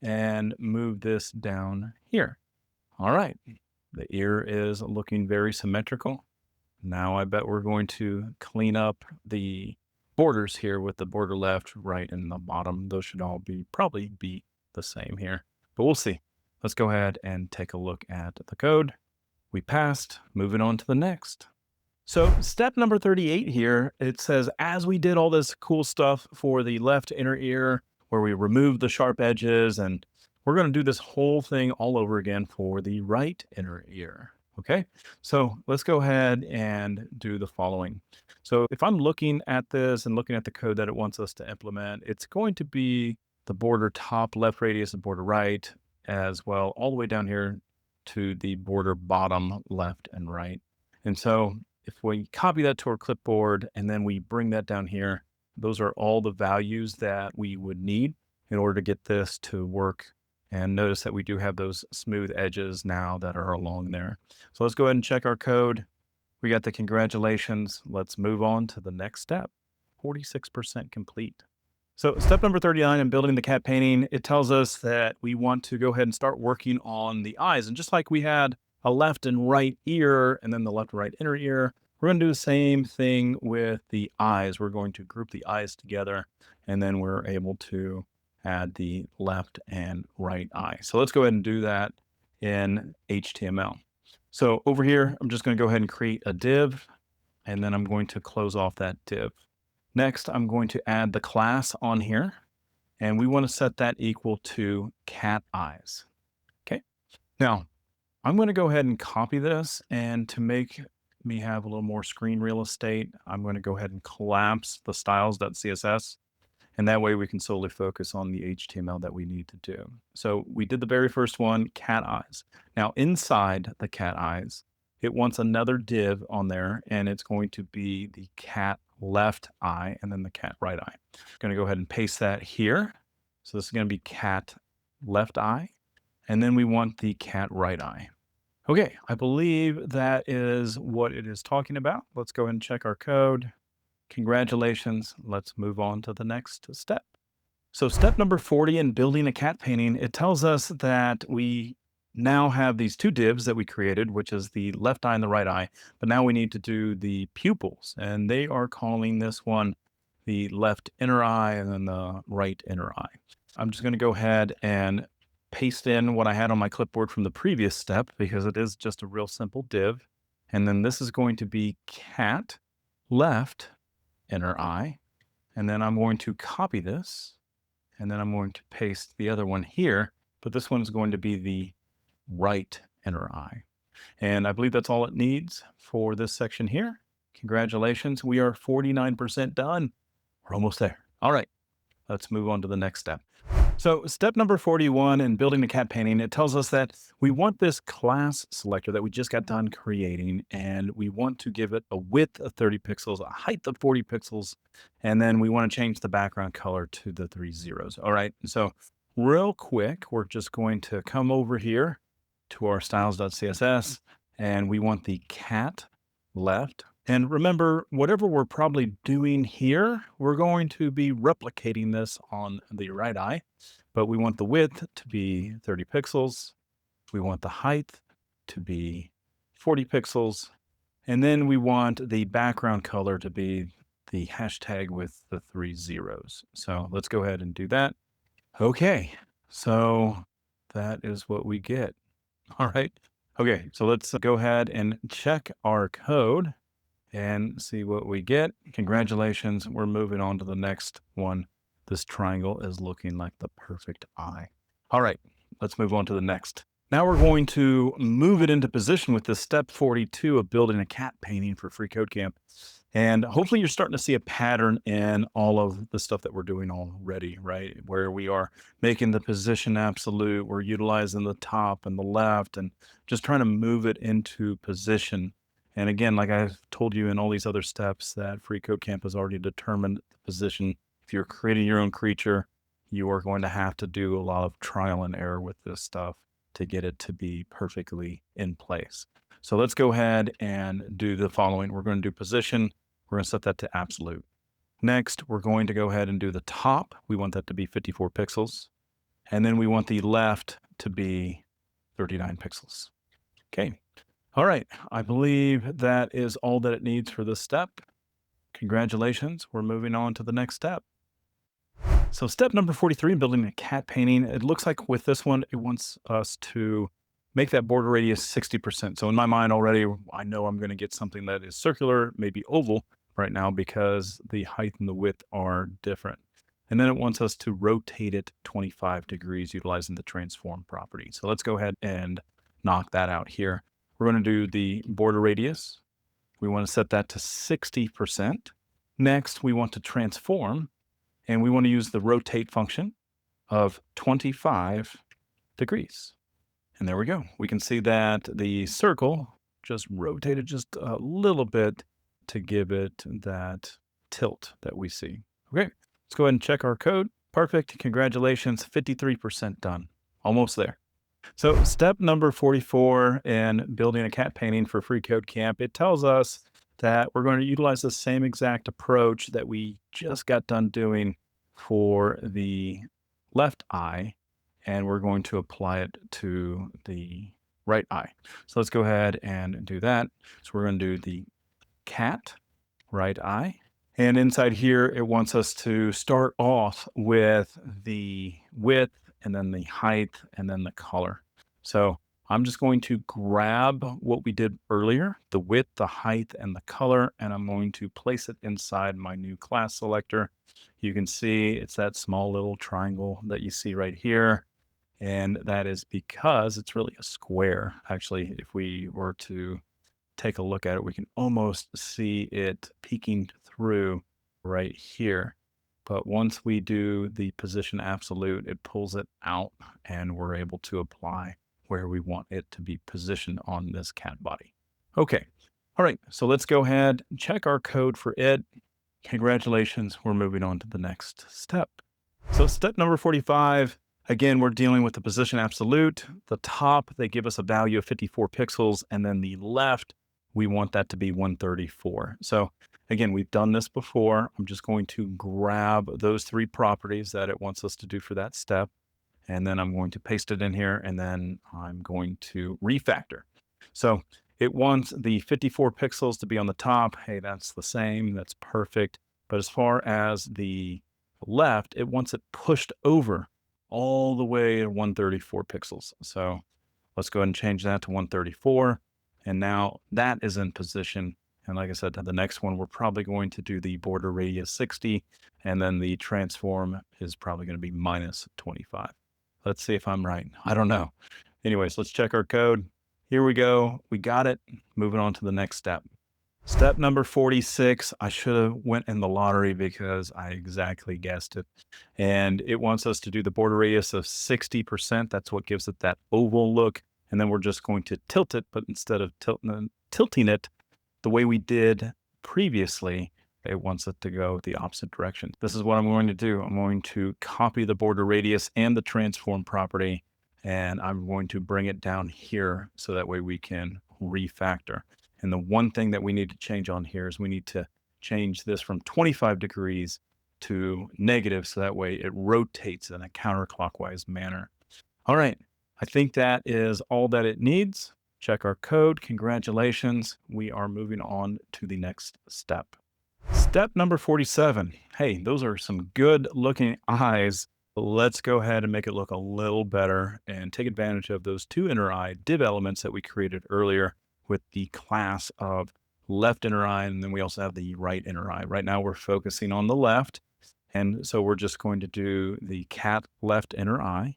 and move this down here. All right. The ear is looking very symmetrical. Now I bet we're going to clean up the borders here with the border left, right, and the bottom. Those should all probably be the same here, but we'll see. Let's go ahead and take a look at the code. We passed, moving on to the next. So step number 38 here, it says, as we did all this cool stuff for the left inner ear, where we removed the sharp edges, and we're going to do this whole thing all over again for the right inner ear. Okay, so let's go ahead and do the following. So if I'm looking at this and looking at the code that it wants us to implement, it's going to be the border top left radius and border right as well, all the way down here to the border bottom left and right. And so if we copy that to our clipboard and then we bring that down here, those are all the values that we would need in order to get this to work. And notice that we do have those smooth edges now that are along there. So let's go ahead and check our code. We got the congratulations. Let's move on to the next step. 46% complete. So step number 39 in building the cat painting, it tells us that we want to go ahead and start working on the eyes. And just like we had a left and right ear and then the left and right inner ear, we're going to do the same thing with the eyes. We're going to group the eyes together, and then we're able to add the left and right eye. So let's go ahead and do that in HTML. So over here, I'm just going to go ahead and create a div, and then I'm going to close off that div. Next, I'm going to add the class on here, and we want to set that equal to cat eyes. Okay. Now, I'm going to go ahead and copy this, and to make me have a little more screen real estate, I'm going to go ahead and collapse the styles.css, and that way we can solely focus on the HTML that we need to do. So we did the very first one, cat eyes. Now inside the cat eyes, it wants another div on there, and it's going to be the cat left eye and then the cat right eye. I'm going to go ahead and paste that here. So this is going to be cat left eye, and then we want the cat right eye. Okay, I believe that is what it is talking about. Let's go ahead and check our code. Congratulations. Let's move on to the next step. So step number 40 in building a cat painting, it tells us that we now have these two divs that we created, which is the left eye and the right eye, but now we need to do the pupils, and they are calling this one the left inner eye and then the right inner eye. I'm just going to go ahead and paste in what I had on my clipboard from the previous step because it is just a real simple div. And then this is going to be cat left inner eye. And then I'm going to copy this, and then I'm going to paste the other one here, but this one is going to be the right inner eye. And I believe that's all it needs for this section here. Congratulations. We are 49% done. We're almost there. All right, let's move on to the next step. So step number 41 in building the cat painting, it tells us that we want this class selector that we just got done creating, and we want to give it a width of 30 pixels, a height of 40 pixels, and then we want to change the background color to the 3 zeros. All right, so real quick, we're just going to come over here to our styles.css, and we want the cat left. And remember, whatever we're probably doing here, we're going to be replicating this on the right eye, but we want the width to be 30 pixels. We want the height to be 40 pixels. And then we want the background color to be the hashtag with the 3 zeros. So let's go ahead and do that. Okay, so that is what we get. All right. Okay, so let's go ahead and check our code and see what we get. Congratulations. We're moving on to the next one. This triangle is looking like the perfect eye. All right, let's move on to the next. Now we're going to move it into position with this step 42 of building a cat painting for freeCodeCamp. And hopefully you're starting to see a pattern in all of the stuff that we're doing already, right? Where we are making the position absolute, we're utilizing the top and the left and just trying to move it into position. And again, like I've told you in all these other steps, that freeCodeCamp has already determined the position. If you're creating your own creature, you are going to have to do a lot of trial and error with this stuff to get it to be perfectly in place. So let's go ahead and do the following. We're going to do position. We're going to set that to absolute. Next, we're going to go ahead and do the top. We want that to be 54 pixels. And then we want the left to be 39 pixels. Okay. All right. I believe that is all that it needs for this step. Congratulations. We're moving on to the next step. So step number 43 in building a cat painting, it looks like with this one, it wants us to make that border radius 60%. So in my mind already, I know I'm going to get something that is circular, maybe oval right now because the height and the width are different. And then it wants us to rotate it 25 degrees utilizing the transform property. So let's go ahead and knock that out here. We're going to do the border radius. We want to set that to 60%. Next, we want to transform, and we want to use the rotate function of 25 degrees. And there we go. We can see that the circle just rotated just a little bit to give it that tilt that we see. Okay, let's go ahead and check our code. Perfect. Congratulations. 53% done. Almost there. So step number 44 in building a cat painting for freeCodeCamp, it tells us that we're going to utilize the same exact approach that we just got done doing for the left eye, and we're going to apply it to the right eye. So let's go ahead and do that. So we're going to do the cat right eye. And inside here, it wants us to start off with the width and then the height and then the color. So I'm just going to grab what we did earlier, the width, the height, and the color, and I'm going to place it inside my new class selector. You can see it's that small little triangle that you see right here. And that is because it's really a square. Actually, if we were to take a look at it, we can almost see it peeking through right here. But once we do the position absolute, it pulls it out and we're able to apply where we want it to be positioned on this cat body. Okay. All right. So let's go ahead and check our code for it. Congratulations. We're moving on to the next step. So step number 45, again, we're dealing with the position absolute. The top, they give us a value of 54 pixels. And then the left, we want that to be 134. So again, we've done this before. I'm just going to grab those three properties that it wants us to do for that step. And then I'm going to paste it in here, and then I'm going to refactor. So it wants the 54 pixels to be on the top. Hey, that's the same. That's perfect. But as far as the left, it wants it pushed over all the way to 134 pixels. So let's go ahead and change that to 134. And now that is in position. And like I said, the next one, we're probably going to do the border radius 60, and then the transform is probably going to be minus 25. Let's see if I'm right. I don't know. Anyways, let's check our code. Here we go. We got it. Moving on to the next step. Step number 46. I should have went in the lottery because I exactly guessed it. And it wants us to do the border radius of 60%. That's what gives it that oval look. And then we're just going to tilt it, but instead of tilting it the way we did previously, it wants it to go the opposite direction. This is what I'm going to do. I'm going to copy the border radius and the transform property, and I'm going to bring it down here so that way we can refactor. And the one thing that we need to change on here is we need to change this from 25 degrees to negative, so that way it rotates in a counterclockwise manner. All right, I think that is all that it needs. Check our code. Congratulations. We are moving on to the next step. Step number 47. Hey, those are some good looking eyes. Let's go ahead and make it look a little better and take advantage of those two inner eye div elements that we created earlier with the class of left inner eye, and then we also have the right inner eye. Right now we're focusing on the left, and so we're just going to do the cat left inner eye.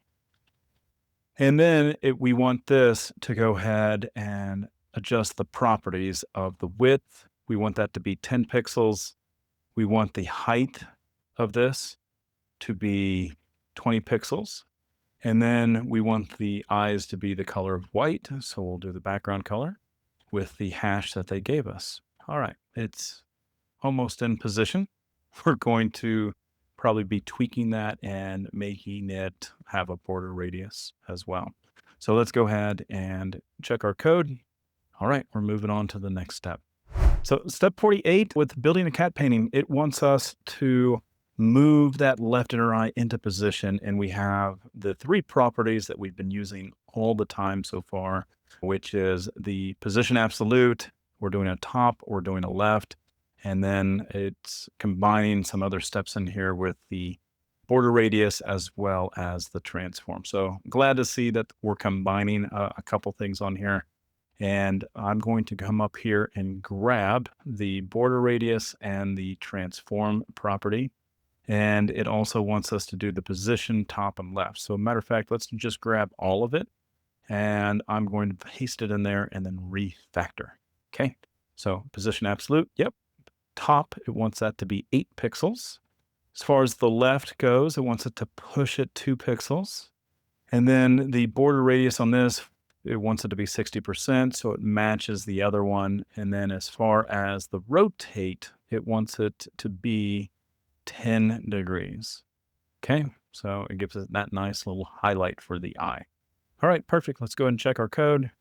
And then we want this to go ahead and adjust the properties of the width. We want that to be 10 pixels. We want the height of this to be 20 pixels. And then we want the eyes to be the color of white. So we'll do the background color with the hash that they gave us. All right, it's almost in position. We're going to probably be tweaking that and making it have a border radius as well. So let's go ahead and check our code. All right, we're moving on to the next step. So step 48 with building a cat painting, it wants us to move that left inner eye into position, and we have the three properties that we've been using all the time so far, which is the position absolute, we're doing a top, we're doing a left, and then it's combining some other steps in here with the border radius as well as the transform. So glad to see that we're combining a couple things on here. And I'm going to come up here and grab the border radius and the transform property. And it also wants us to do the position, top, and left. So matter of fact, let's just grab all of it. And I'm going to paste it in there and then refactor. Okay, so position absolute, yep. Top, it wants that to be 8 pixels. As far as the left goes, it wants it to push it 2 pixels. And then the border radius on this, it wants it to be 60%, so it matches the other one. And then as far as the rotate, it wants it to be 10 degrees. Okay, so it gives it that nice little highlight for the eye. All right, perfect. Let's go ahead and check our code.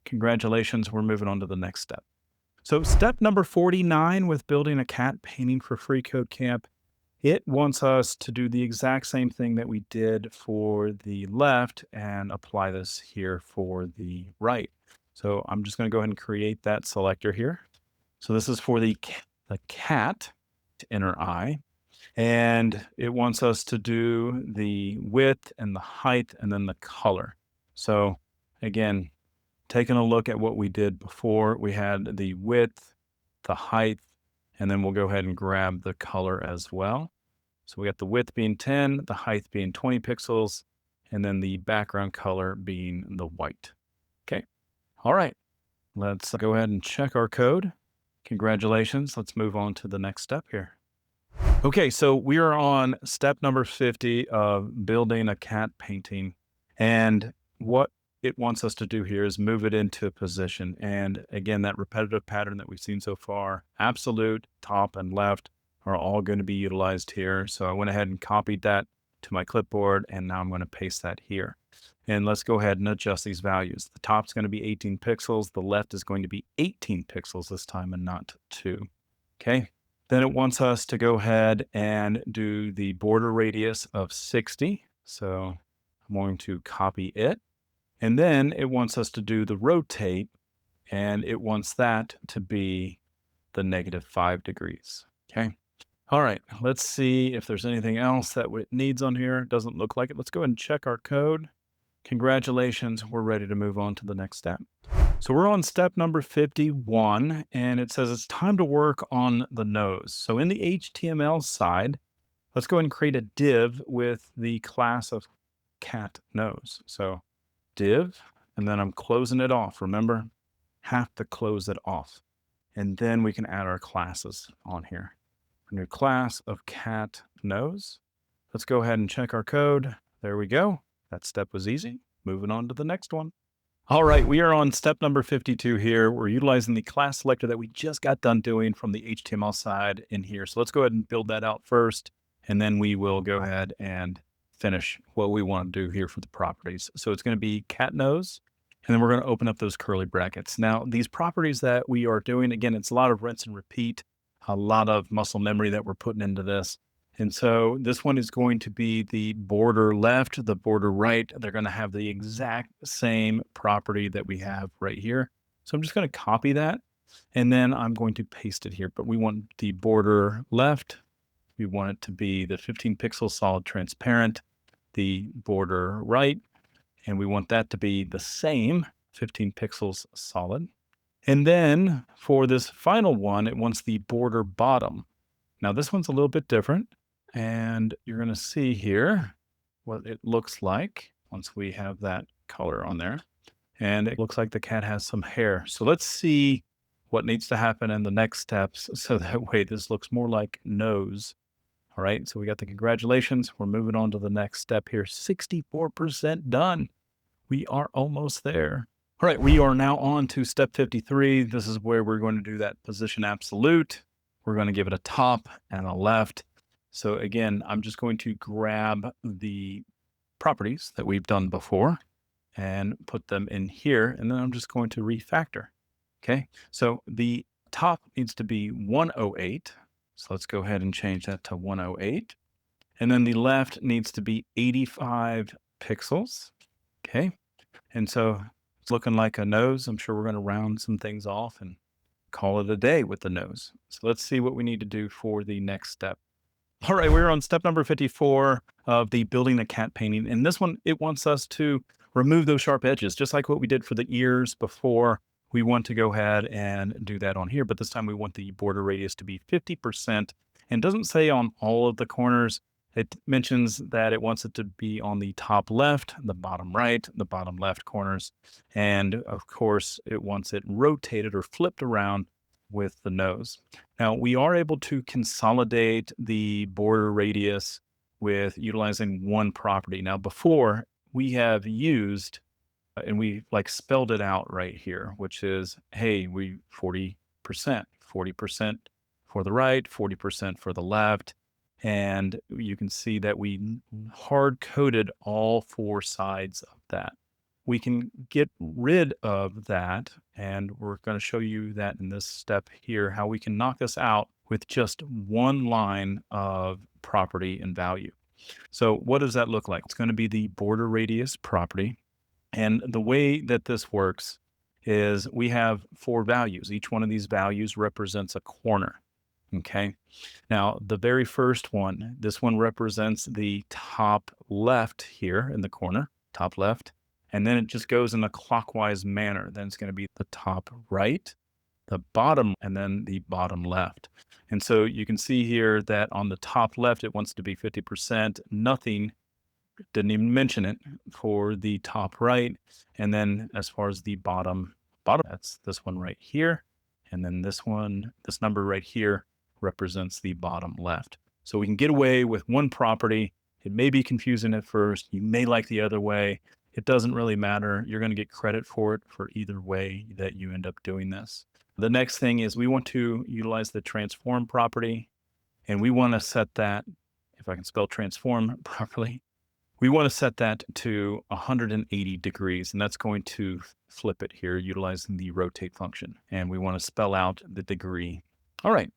Congratulations, we're moving on to the next step. So step number 49 with building a cat painting for freeCodeCamp, it wants us to do the exact same thing that we did for the left and apply this here for the right. So I'm just going to go ahead and create that selector here. So this is for the cat inner eye. And it wants us to do the width and the height and then the color. So again, taking a look at what we did before, we had the width, the height, and then we'll go ahead and grab the color as well. So we got the width being 10, the height being 20 pixels, and then the background color being the white. Okay. All right. Let's go ahead and check our code. Congratulations. Let's move on to the next step here. Okay, so we are on step number 50 of building a cat painting. And what it wants us to do here is move it into a position. And again, that repetitive pattern that we've seen so far, absolute, top, and left are all going to be utilized here. So I went ahead and copied that to my clipboard, and now I'm going to paste that here. And let's go ahead and adjust these values. The top's going to be 18 pixels. The left is going to be 18 pixels this time and not 2. Okay. Then it wants us to go ahead and do the border radius of 60. So I'm going to copy it. And then it wants us to do the rotate, and it wants that to be the -5 degrees. Okay. All right. Let's see if there's anything else that it needs on here. Doesn't look like it. Let's go ahead and check our code. Congratulations. We're ready to move on to the next step. So we're on step number 51, and it says it's time to work on the nose. So in the HTML side, let's go ahead and create a div with the class of cat nose. So div, and then I'm closing it off. Remember, have to close it off. And then we can add our classes on here. A new class of cat nose. Let's go ahead and check our code. There we go. That step was easy. Moving on to the next one. All right, we are on step number 52 here. We're utilizing the class selector that we just got done doing from the HTML side in here. So let's go ahead and build that out first, and then we will go ahead and finish what we want to do here for the properties. So it's going to be cat nose, and then we're going to open up those curly brackets. Now, these properties that we are doing, again, it's a lot of rinse and repeat, a lot of muscle memory that we're putting into this. And so this one is going to be the border left, the border right. They're going to have the exact same property that we have right here. So I'm just going to copy that, and then I'm going to paste it here. But we want the border left. We want it to be the 15 pixel solid transparent, the border right, and we want that to be the same 15 pixels solid. And then for this final one, it wants the border bottom. Now this one's a little bit different. And you're going to see here what it looks like once we have that color on there. And it looks like the cat has some hair. So let's see what needs to happen in the next steps. So that way this looks more like nose. All right. So we got the congratulations. We're moving on to the next step here. 64% done. We are almost there. All right. We are now on to step 53. This is where we're going to do that position absolute. We're going to give it a top and a left. So again, I'm just going to grab the properties that we've done before and put them in here. And then I'm just going to refactor. Okay. So the top needs to be 108. So let's go ahead and change that to 108. And then the left needs to be 85 pixels. Okay. And so it's looking like a nose. I'm sure we're going to round some things off and call it a day with the nose. So let's see what we need to do for the next step. All right, we're on step number 54 of the building a cat painting. And this one, it wants us to remove those sharp edges, just like what we did for the ears before. We want to go ahead and do that on here, but this time we want the border radius to be 50%. And doesn't say on all of the corners. It mentions that it wants it to be on the top left, the bottom right, the bottom left corners. And of course, it wants it rotated or flipped around with the nose. Now, we are able to consolidate the border radius with utilizing one property. Now, before we have used, and we like spelled it out right here, which is, hey, 40%, 40% for the right, 40% for the left. And you can see that we hard coded all four sides of that. We can get rid of that, and we're going to show you that in this step here, how we can knock this out with just one line of property and value. So what does that look like? It's going to be the border radius property. And the way that this works is we have four values. Each one of these values represents a corner. Okay. Now, the very first one, this one represents the top left here in the corner, top left. And then it just goes in a clockwise manner. Then it's going to be the top right, the bottom, and then the bottom left. And so you can see here that on the top left, it wants to be 50%. Nothing, didn't even mention it for the top right. And then as far as the bottom, that's this one right here. And then this one, this number right here represents the bottom left. So we can get away with one property. It may be confusing at first. You may like the other way. It doesn't really matter. You're going to get credit for it for either way that you end up doing this. The next thing is we want to utilize the transform property, and we want to set that, if I can spell transform properly, we want to set that to 180 degrees, and that's going to flip it here utilizing the rotate function. And we want to spell out the degree. All right.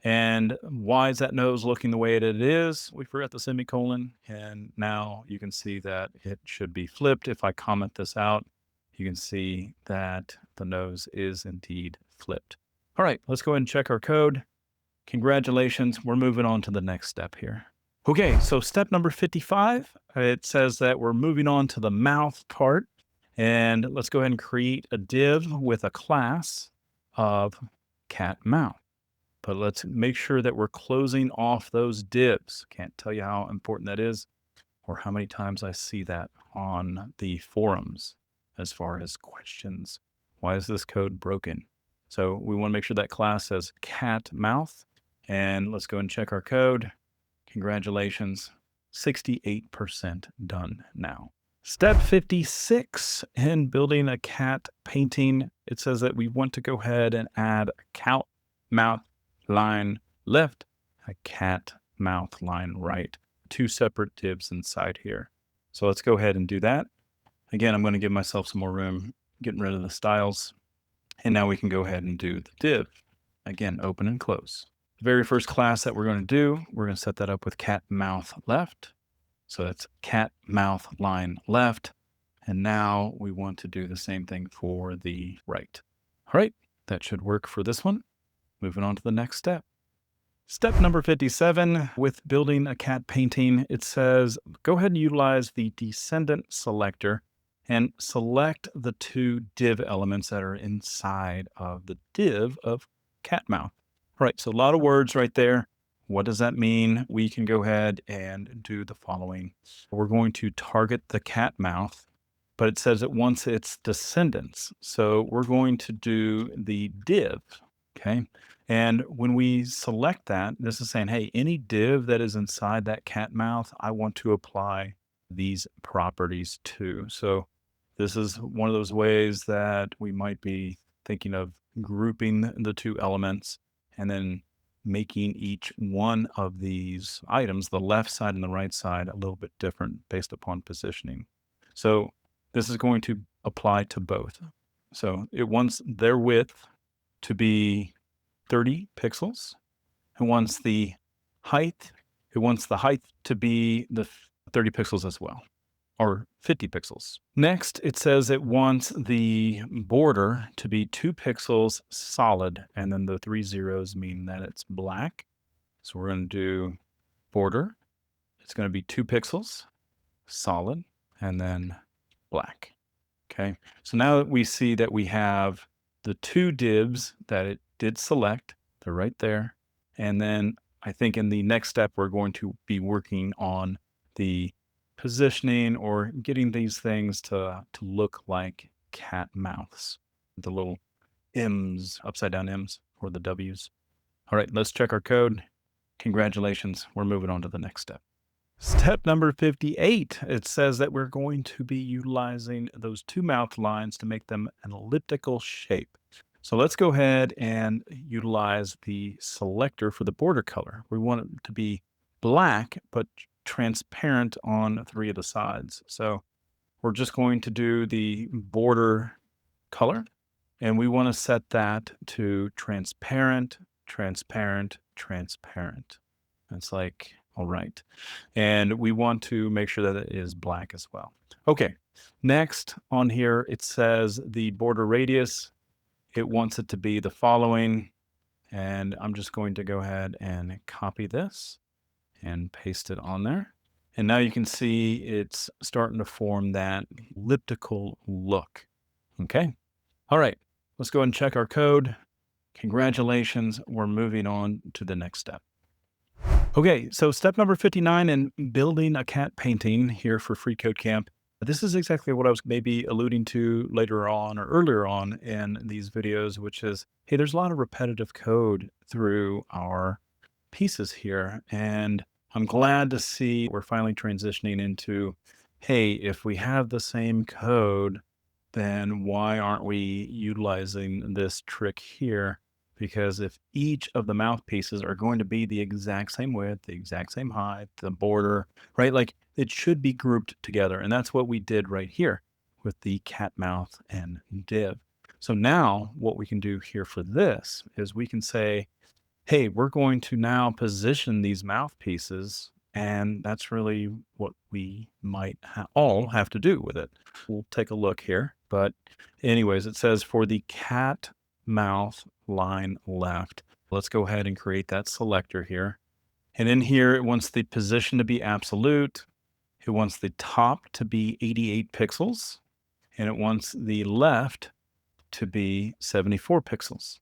And why is that nose looking the way it is? We forgot the semicolon, and now you can see that it should be flipped. If I comment this out, you can see that the nose is indeed flipped. All right, let's go ahead and check our code. Congratulations, we're moving on to the next step here. Okay, so step number 55, it says that we're moving on to the mouth part, and let's go ahead and create a div with a class of cat mouth. But let's make sure that we're closing off those divs. Can't tell you how important that is or how many times I see that on the forums as far as questions. Why is this code broken? So we want to make sure that class says cat mouth. And let's go and check our code. Congratulations, 68% done now. Step 56 in building a cat painting. It says that we want to go ahead and add a cat mouth line left, a cat mouth line right, two separate divs inside here. So let's go ahead and do that. Again, I'm going to give myself some more room, getting rid of the styles. And now we can go ahead and do the div. Again, open and close. The very first class that we're going to do, we're going to set that up with cat mouth left. So that's cat mouth line left. And now we want to do the same thing for the right. All right, that should work for this one. Moving on to the next step. Step number 57 with building a cat painting, it says, go ahead and utilize the descendant selector and select the two div elements that are inside of the div of cat mouth. All right, so a lot of words right there. What does that mean? We can go ahead and do the following. We're going to target the cat mouth, but it says it wants its descendants. So we're going to do the div. Okay. And when we select that, this is saying, hey, any div that is inside that cat mouth, I want to apply these properties to. So this is one of those ways that we might be thinking of grouping the two elements and then making each one of these items, the left side and the right side, a little bit different based upon positioning. So this is going to apply to both. So it wants their width to be 30 pixels. It wants the height It wants the height to be the 30 pixels as well, or 50 pixels. Next, it says it wants the border to be 2 pixels solid, and then the 3 zeros mean that it's black. So we're going to do border. It's going to be 2 pixels solid, and then black. Okay, so now that we see that we have the 2 divs that it did select, they're right there. And then I think in the next step, we're going to be working on the positioning or getting these things to look like cat mouths, the little M's, upside down M's, or the W's. All right, let's check our code. Congratulations, we're moving on to the next step. Step number 58, it says that we're going to be utilizing those 2 mouth lines to make them an elliptical shape. So let's go ahead and utilize the selector for the border color. We want it to be black, but transparent on 3 of the sides. So we're just going to do the border color, and we want to set that to transparent, transparent, transparent. It's like, all right. And we want to make sure that it is black as well. Okay. Next on here, it says the border radius. It wants it to be the following. And I'm just going to go ahead and copy this and paste it on there. And now you can see it's starting to form that elliptical look. Okay. All right. Let's go ahead and check our code. Congratulations. We're moving on to the next step. Okay, so step number 59 in building a cat painting here for freeCodeCamp. This is exactly what I was maybe alluding to later on or earlier on in these videos, which is, hey, there's a lot of repetitive code through our pieces here. And I'm glad to see we're finally transitioning into, hey, if we have the same code, then why aren't we utilizing this trick here? Because if each of the mouthpieces are going to be the exact same width, the exact same height, the border, right? Like it should be grouped together. And that's what we did right here with the cat mouth and div. So now what we can do here for this is we can say, hey, we're going to now position these mouthpieces. And that's really what we might all have to do with it. We'll take a look here. But anyways, it says for the cat mouth line left, let's go ahead and create that selector here. And in here, it wants the position to be absolute. It wants the top to be 88 pixels. And it wants the left to be 74 pixels.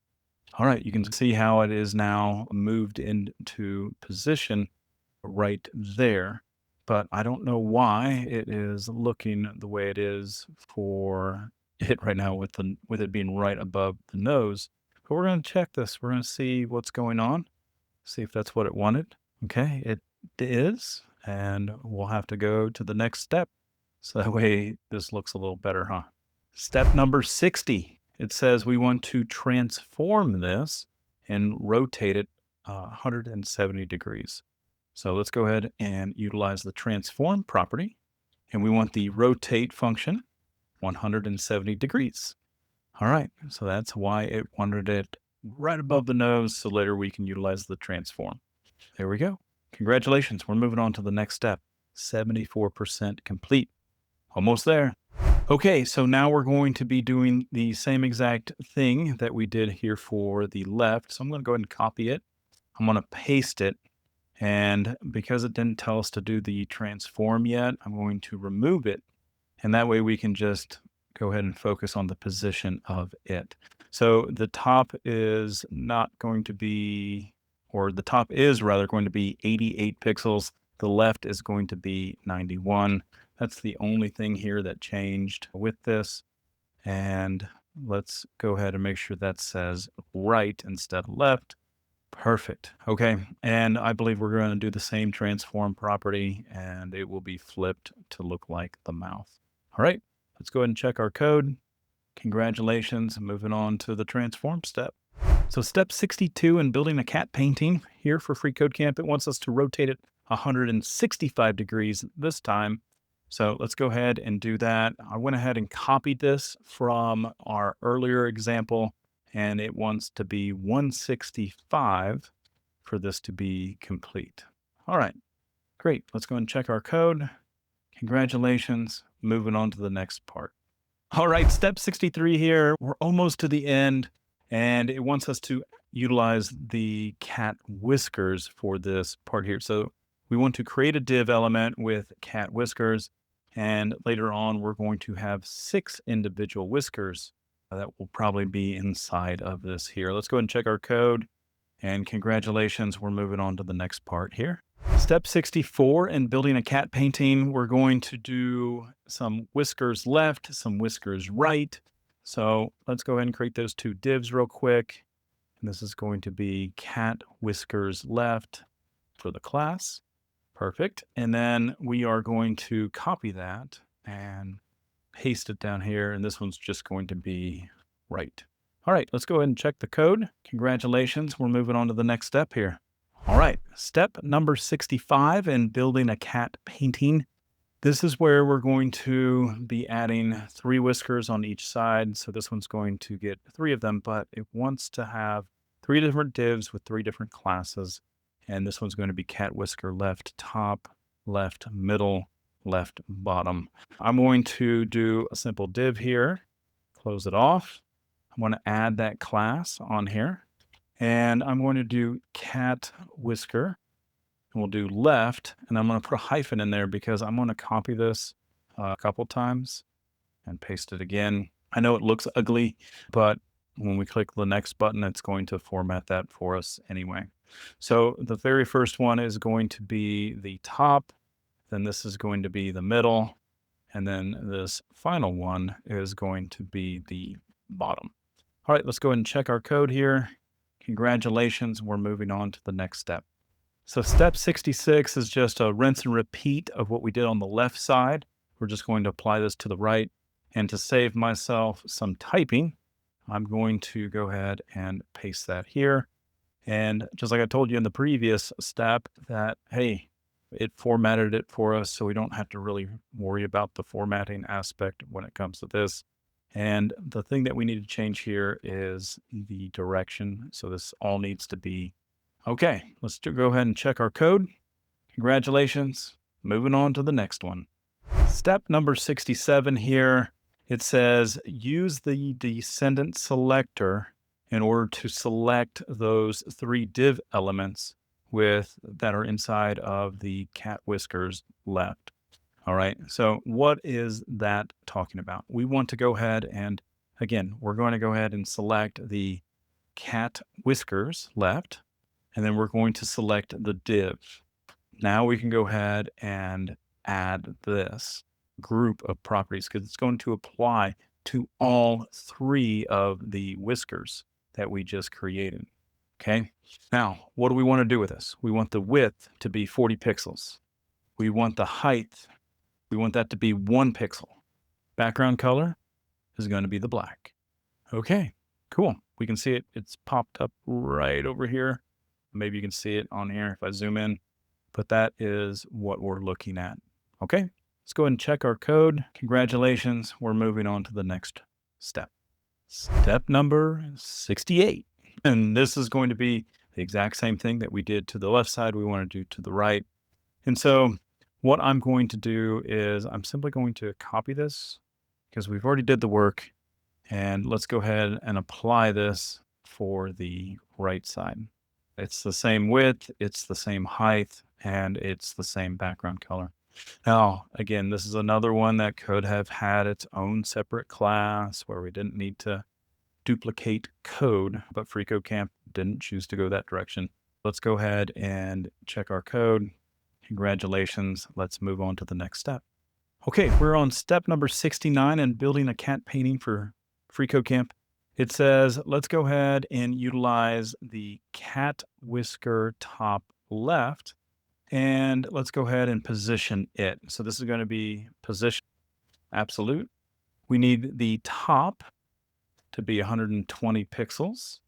All right, you can see how it is now moved into position right there. But I don't know why it is looking the way it is for it right now with it being right above the nose. But we're going to check this. We're going to see what's going on, see if that's what it wanted. Okay, it is. And we'll have to go to the next step. So that way this looks a little better, huh? Step number 60. It says we want to transform this and rotate it 170 degrees. So let's go ahead and utilize the transform property. And we want the rotate function 170 degrees. All right, so that's why it wanted it right above the nose. So later we can utilize the transform. There we go. Congratulations. We're moving on to the next step. 74% complete. Almost there. Okay, so now we're going to be doing the same exact thing that we did here for the left. So I'm going to go ahead and copy it. I'm going to paste it. And because it didn't tell us to do the transform yet, I'm going to remove it. And that way we can just go ahead and focus on the position of it. So the top is not going to be, or the top is rather going to be 88 pixels. The left is going to be 91. That's the only thing here that changed with this. And let's go ahead and make sure that says right instead of left. Perfect. Okay. And I believe we're going to do the same transform property and it will be flipped to look like the mouth. All right. Let's go ahead and check our code. Congratulations. Moving on to the transform step. So step 62 in building a cat painting here for freeCodeCamp, it wants us to rotate it 165 degrees this time. So let's go ahead and do that. I went ahead and copied this from our earlier example, and it wants to be 165 for this to be complete. All right, great. Let's go and check our code. Congratulations. Moving on to the next part. All right, step 63 here. We're almost to the end, and it wants us to utilize the cat whiskers for this part here. So we want to create a div element with cat whiskers, and later on, we're going to have 6 individual whiskers that will probably be inside of this here. Let's go ahead and check our code, and congratulations, we're moving on to the next part here. Step 64 in building a cat painting, we're going to do some whiskers left, some whiskers right. So let's go ahead and create those 2 divs real quick. And this is going to be cat whiskers left for the class. Perfect. And then we are going to copy that and paste it down here. And this one's just going to be right. All right, let's go ahead and check the code. Congratulations, we're moving on to the next step here. All right, step number 65 in building a cat painting. This is where we're going to be adding 3 whiskers on each side. So this one's going to get 3 of them, but it wants to have 3 different divs with 3 different classes. And this one's going to be cat whisker left top, left middle, left bottom. I'm going to do a simple div here, close it off. I want to add that class on here. And I'm going to do cat whisker. And we'll do left, and I'm going to put a hyphen in there because I'm going to copy this a couple times and paste it again. I know it looks ugly, but when we click the next button, it's going to format that for us anyway. So the very first one is going to be the top, then this is going to be the middle, and then this final one is going to be the bottom. All right, let's go ahead and check our code here. Congratulations, we're moving on to the next step. So step 66 is just a rinse and repeat of what we did on the left side. We're just going to apply this to the right. And to save myself some typing, I'm going to go ahead and paste that here. And just like I told you in the previous step that, hey, it formatted it for us, so we don't have to really worry about the formatting aspect when it comes to this. And the thing that we need to change here is the direction. So this all needs to be okay. Let's go ahead and check our code. Congratulations. Moving on to the next one. Step number 67 here. It says use the descendant selector in order to select those 3 div elements that are inside of the cat whiskers left. All right, so what is that talking about? We want to go ahead and, again, we're going to go ahead and select the cat whiskers left, and then we're going to select the div. Now we can go ahead and add this group of properties because it's going to apply to all 3 of the whiskers that we just created. Okay, now what do we want to do with this? We want the width to be 40 pixels. We want the height. We want that to be 1 pixel. Background color is going to be the black. Okay, cool. We can see it. It's popped up right over here. Maybe you can see it on here if I zoom in, but that is what we're looking at. Okay, let's go ahead and check our code. Congratulations. We're moving on to the next step. Step number 68. And this is going to be the exact same thing that we did to the left side. We want to do to the right. And so what I'm going to do is I'm simply going to copy this because we've already did the work, and let's go ahead and apply this for the right side. It's the same width, it's the same height, and it's the same background color. Now, again, this is another one that could have had its own separate class where we didn't need to duplicate code, but freeCodeCamp didn't choose to go that direction. Let's go ahead and check our code. Congratulations. Let's move on to the next step. Okay, we're on step number 69 and building a cat painting for freeCodeCamp. It says, let's go ahead and utilize the cat whisker top left, and let's go ahead and position it. So this is going to be position absolute. We need the top to be 120 pixels,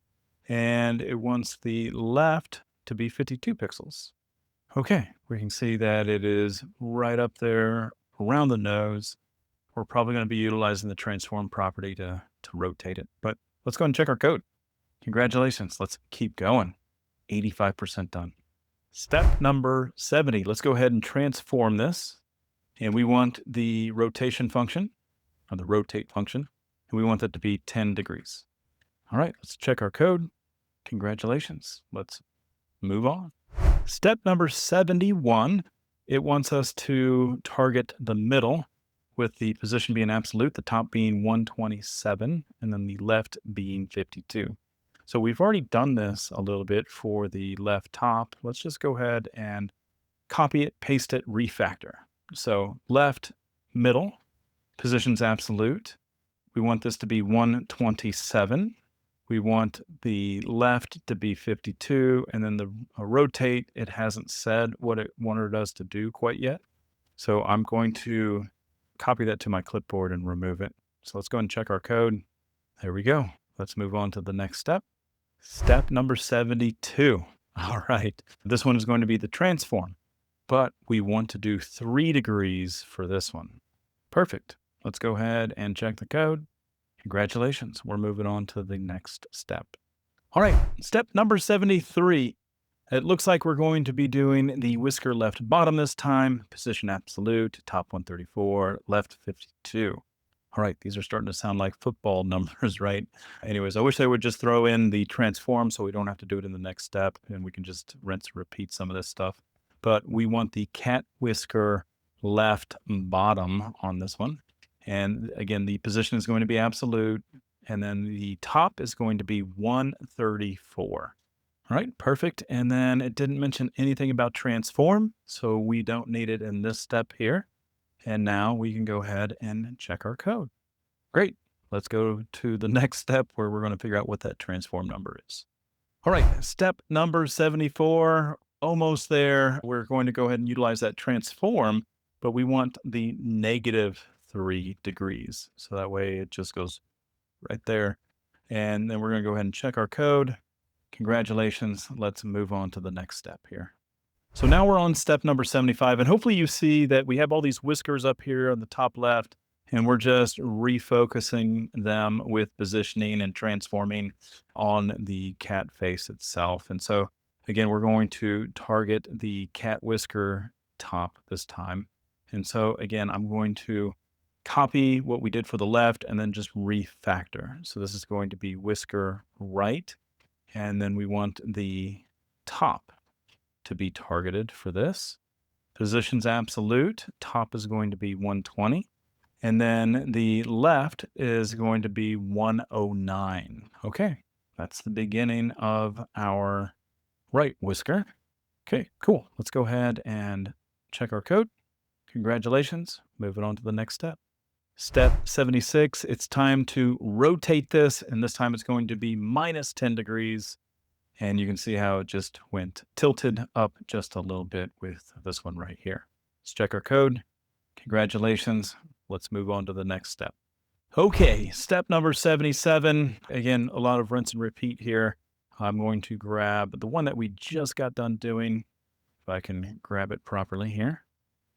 and it wants the left to be 52 pixels. Okay, we can see that it is right up there around the nose. We're probably going to be utilizing the transform property to rotate it, but let's go ahead and check our code. Congratulations. Let's keep going. 85% done. Step number 70. Let's go ahead and transform this. And we want the rotation function, or the rotate function, and we want that to be 10 degrees. All right, let's check our code. Congratulations. Let's move on. Step number 71, it wants us to target the middle with the position being absolute, the top being 127, and then the left being 52. So we've already done this a little bit for the left top. Let's just go ahead and copy it, paste it, refactor. So left, middle, position's absolute. We want this to be 127. We want the left to be 52, and then the rotate, it hasn't said what it wanted us to do quite yet. So I'm going to copy that to my clipboard and remove it. So let's go and check our code. There we go. Let's move on to the next step. Step number 72. All right. This one is going to be the transform, but we want to do 3 degrees for this one. Perfect. Let's go ahead and check the code. Congratulations. We're moving on to the next step. All right. Step number 73. It looks like we're going to be doing the whisker left bottom this time, position absolute, top 134, left 52. All right, these are starting to sound like football numbers, right? Anyways, I wish they would just throw in the transform so we don't have to do it in the next step and we can just rinse and repeat some of this stuff. But we want the cat whisker left bottom on this one. And again, the position is going to be absolute. And then the top is going to be 134. All right, perfect. And then it didn't mention anything about transform, so we don't need it in this step here. And now we can go ahead and check our code. Great. Let's go to the next step where we're going to figure out what that transform number is. All right, step number 74, almost there. We're going to go ahead and utilize that transform, but we want the -3 degrees. So that way it just goes right there. And then we're going to go ahead and check our code. Congratulations. Let's move on to the next step here. So now we're on step number 75, and hopefully you see that we have all these whiskers up here on the top left, and we're just refocusing them with positioning and transforming on the cat face itself. And so again, we're going to target the cat whisker top this time. And so again, I'm going to copy what we did for the left and then just refactor. So this is going to be whisker right. And then we want the top to be targeted for this. Position's absolute. Top is going to be 120. And then the left is going to be 109. Okay, that's the beginning of our right whisker. Okay, cool. Let's go ahead and check our code. Congratulations. Moving on to the next step. Step 76, it's time to rotate this, and this time it's going to be -10 degrees. And you can see how it just went tilted up just a little bit with this one right here. Let's check our code. Congratulations. Let's move on to the next step. Okay, step number 77. Again, a lot of rinse and repeat here. I'm going to grab the one that we just got done doing, if I can grab it properly here.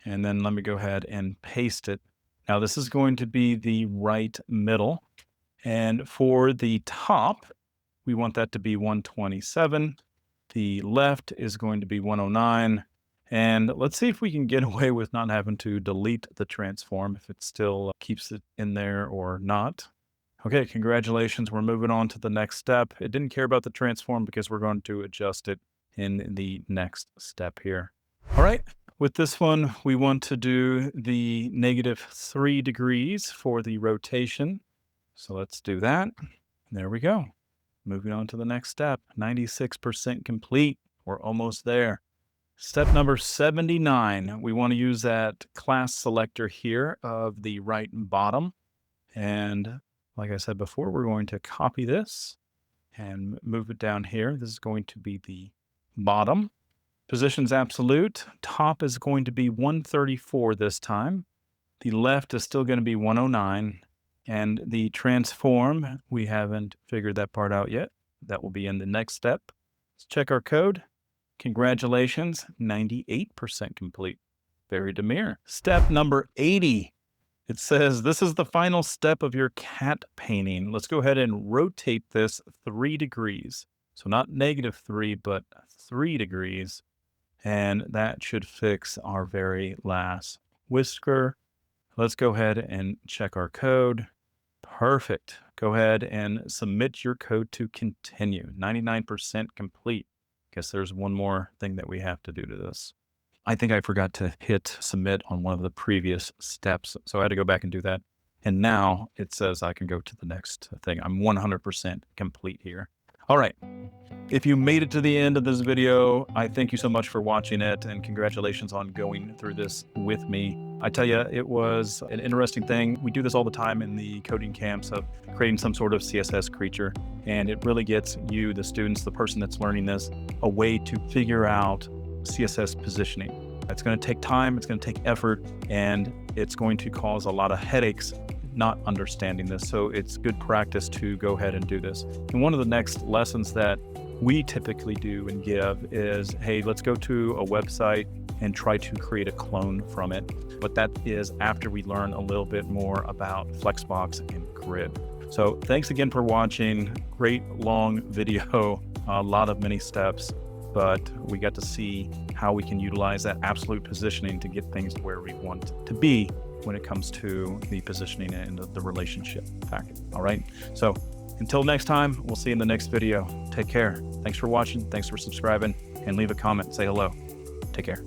And then let me go ahead and paste it. Now this is going to be the right middle. And for the top, we want that to be 127. The left is going to be 109. And let's see if we can get away with not having to delete the transform, if it still keeps it in there or not. Okay, congratulations. We're moving on to the next step. It didn't care about the transform because we're going to adjust it in the next step here. All right, with this one, we want to do the -3 degrees for the rotation. So let's do that. There we go. Moving on to the next step, 96% complete. We're almost there. Step number 79, we want to use that class selector here of the right bottom. And like I said before, we're going to copy this and move it down here. This is going to be the bottom. Position's absolute. Top is going to be 134 this time. The left is still going to be 109. And the transform, we haven't figured that part out yet. That will be in the next step. Let's check our code. Congratulations, 98% complete. Very demure. Step number 80. It says this is the final step of your cat painting. Let's go ahead and rotate this 3 degrees. So not -3, but 3 degrees. And that should fix our very last whisker. Let's go ahead and check our code. Perfect. Go ahead and submit your code to continue. 99% complete. Guess there's one more thing that we have to do to this. I think I forgot to hit submit on one of the previous steps. So I had to go back and do that. And now it says I can go to the next thing. I'm 100% complete here. All right. If you made it to the end of this video, I thank you so much for watching it, and congratulations on going through this with me. I tell you, it was an interesting thing. We do this all the time in the coding camps of creating some sort of CSS creature, and it really gets you, the students, the person that's learning this, a way to figure out CSS positioning. It's going to take time, it's going to take effort, and it's going to cause a lot of headaches not understanding this. So it's good practice to go ahead and do this. And one of the next lessons that we typically do and give is, hey, let's go to a website and try to create a clone from it. But that is after we learn a little bit more about Flexbox and Grid. So thanks again for watching. Great long video, a lot of many steps, but we got to see how we can utilize that absolute positioning to get things to where we want to be when it comes to the positioning and the relationship packet. All right. So until next time, we'll see you in the next video. Take care. Thanks for watching. Thanks for subscribing, and leave a comment. Say hello. Take care.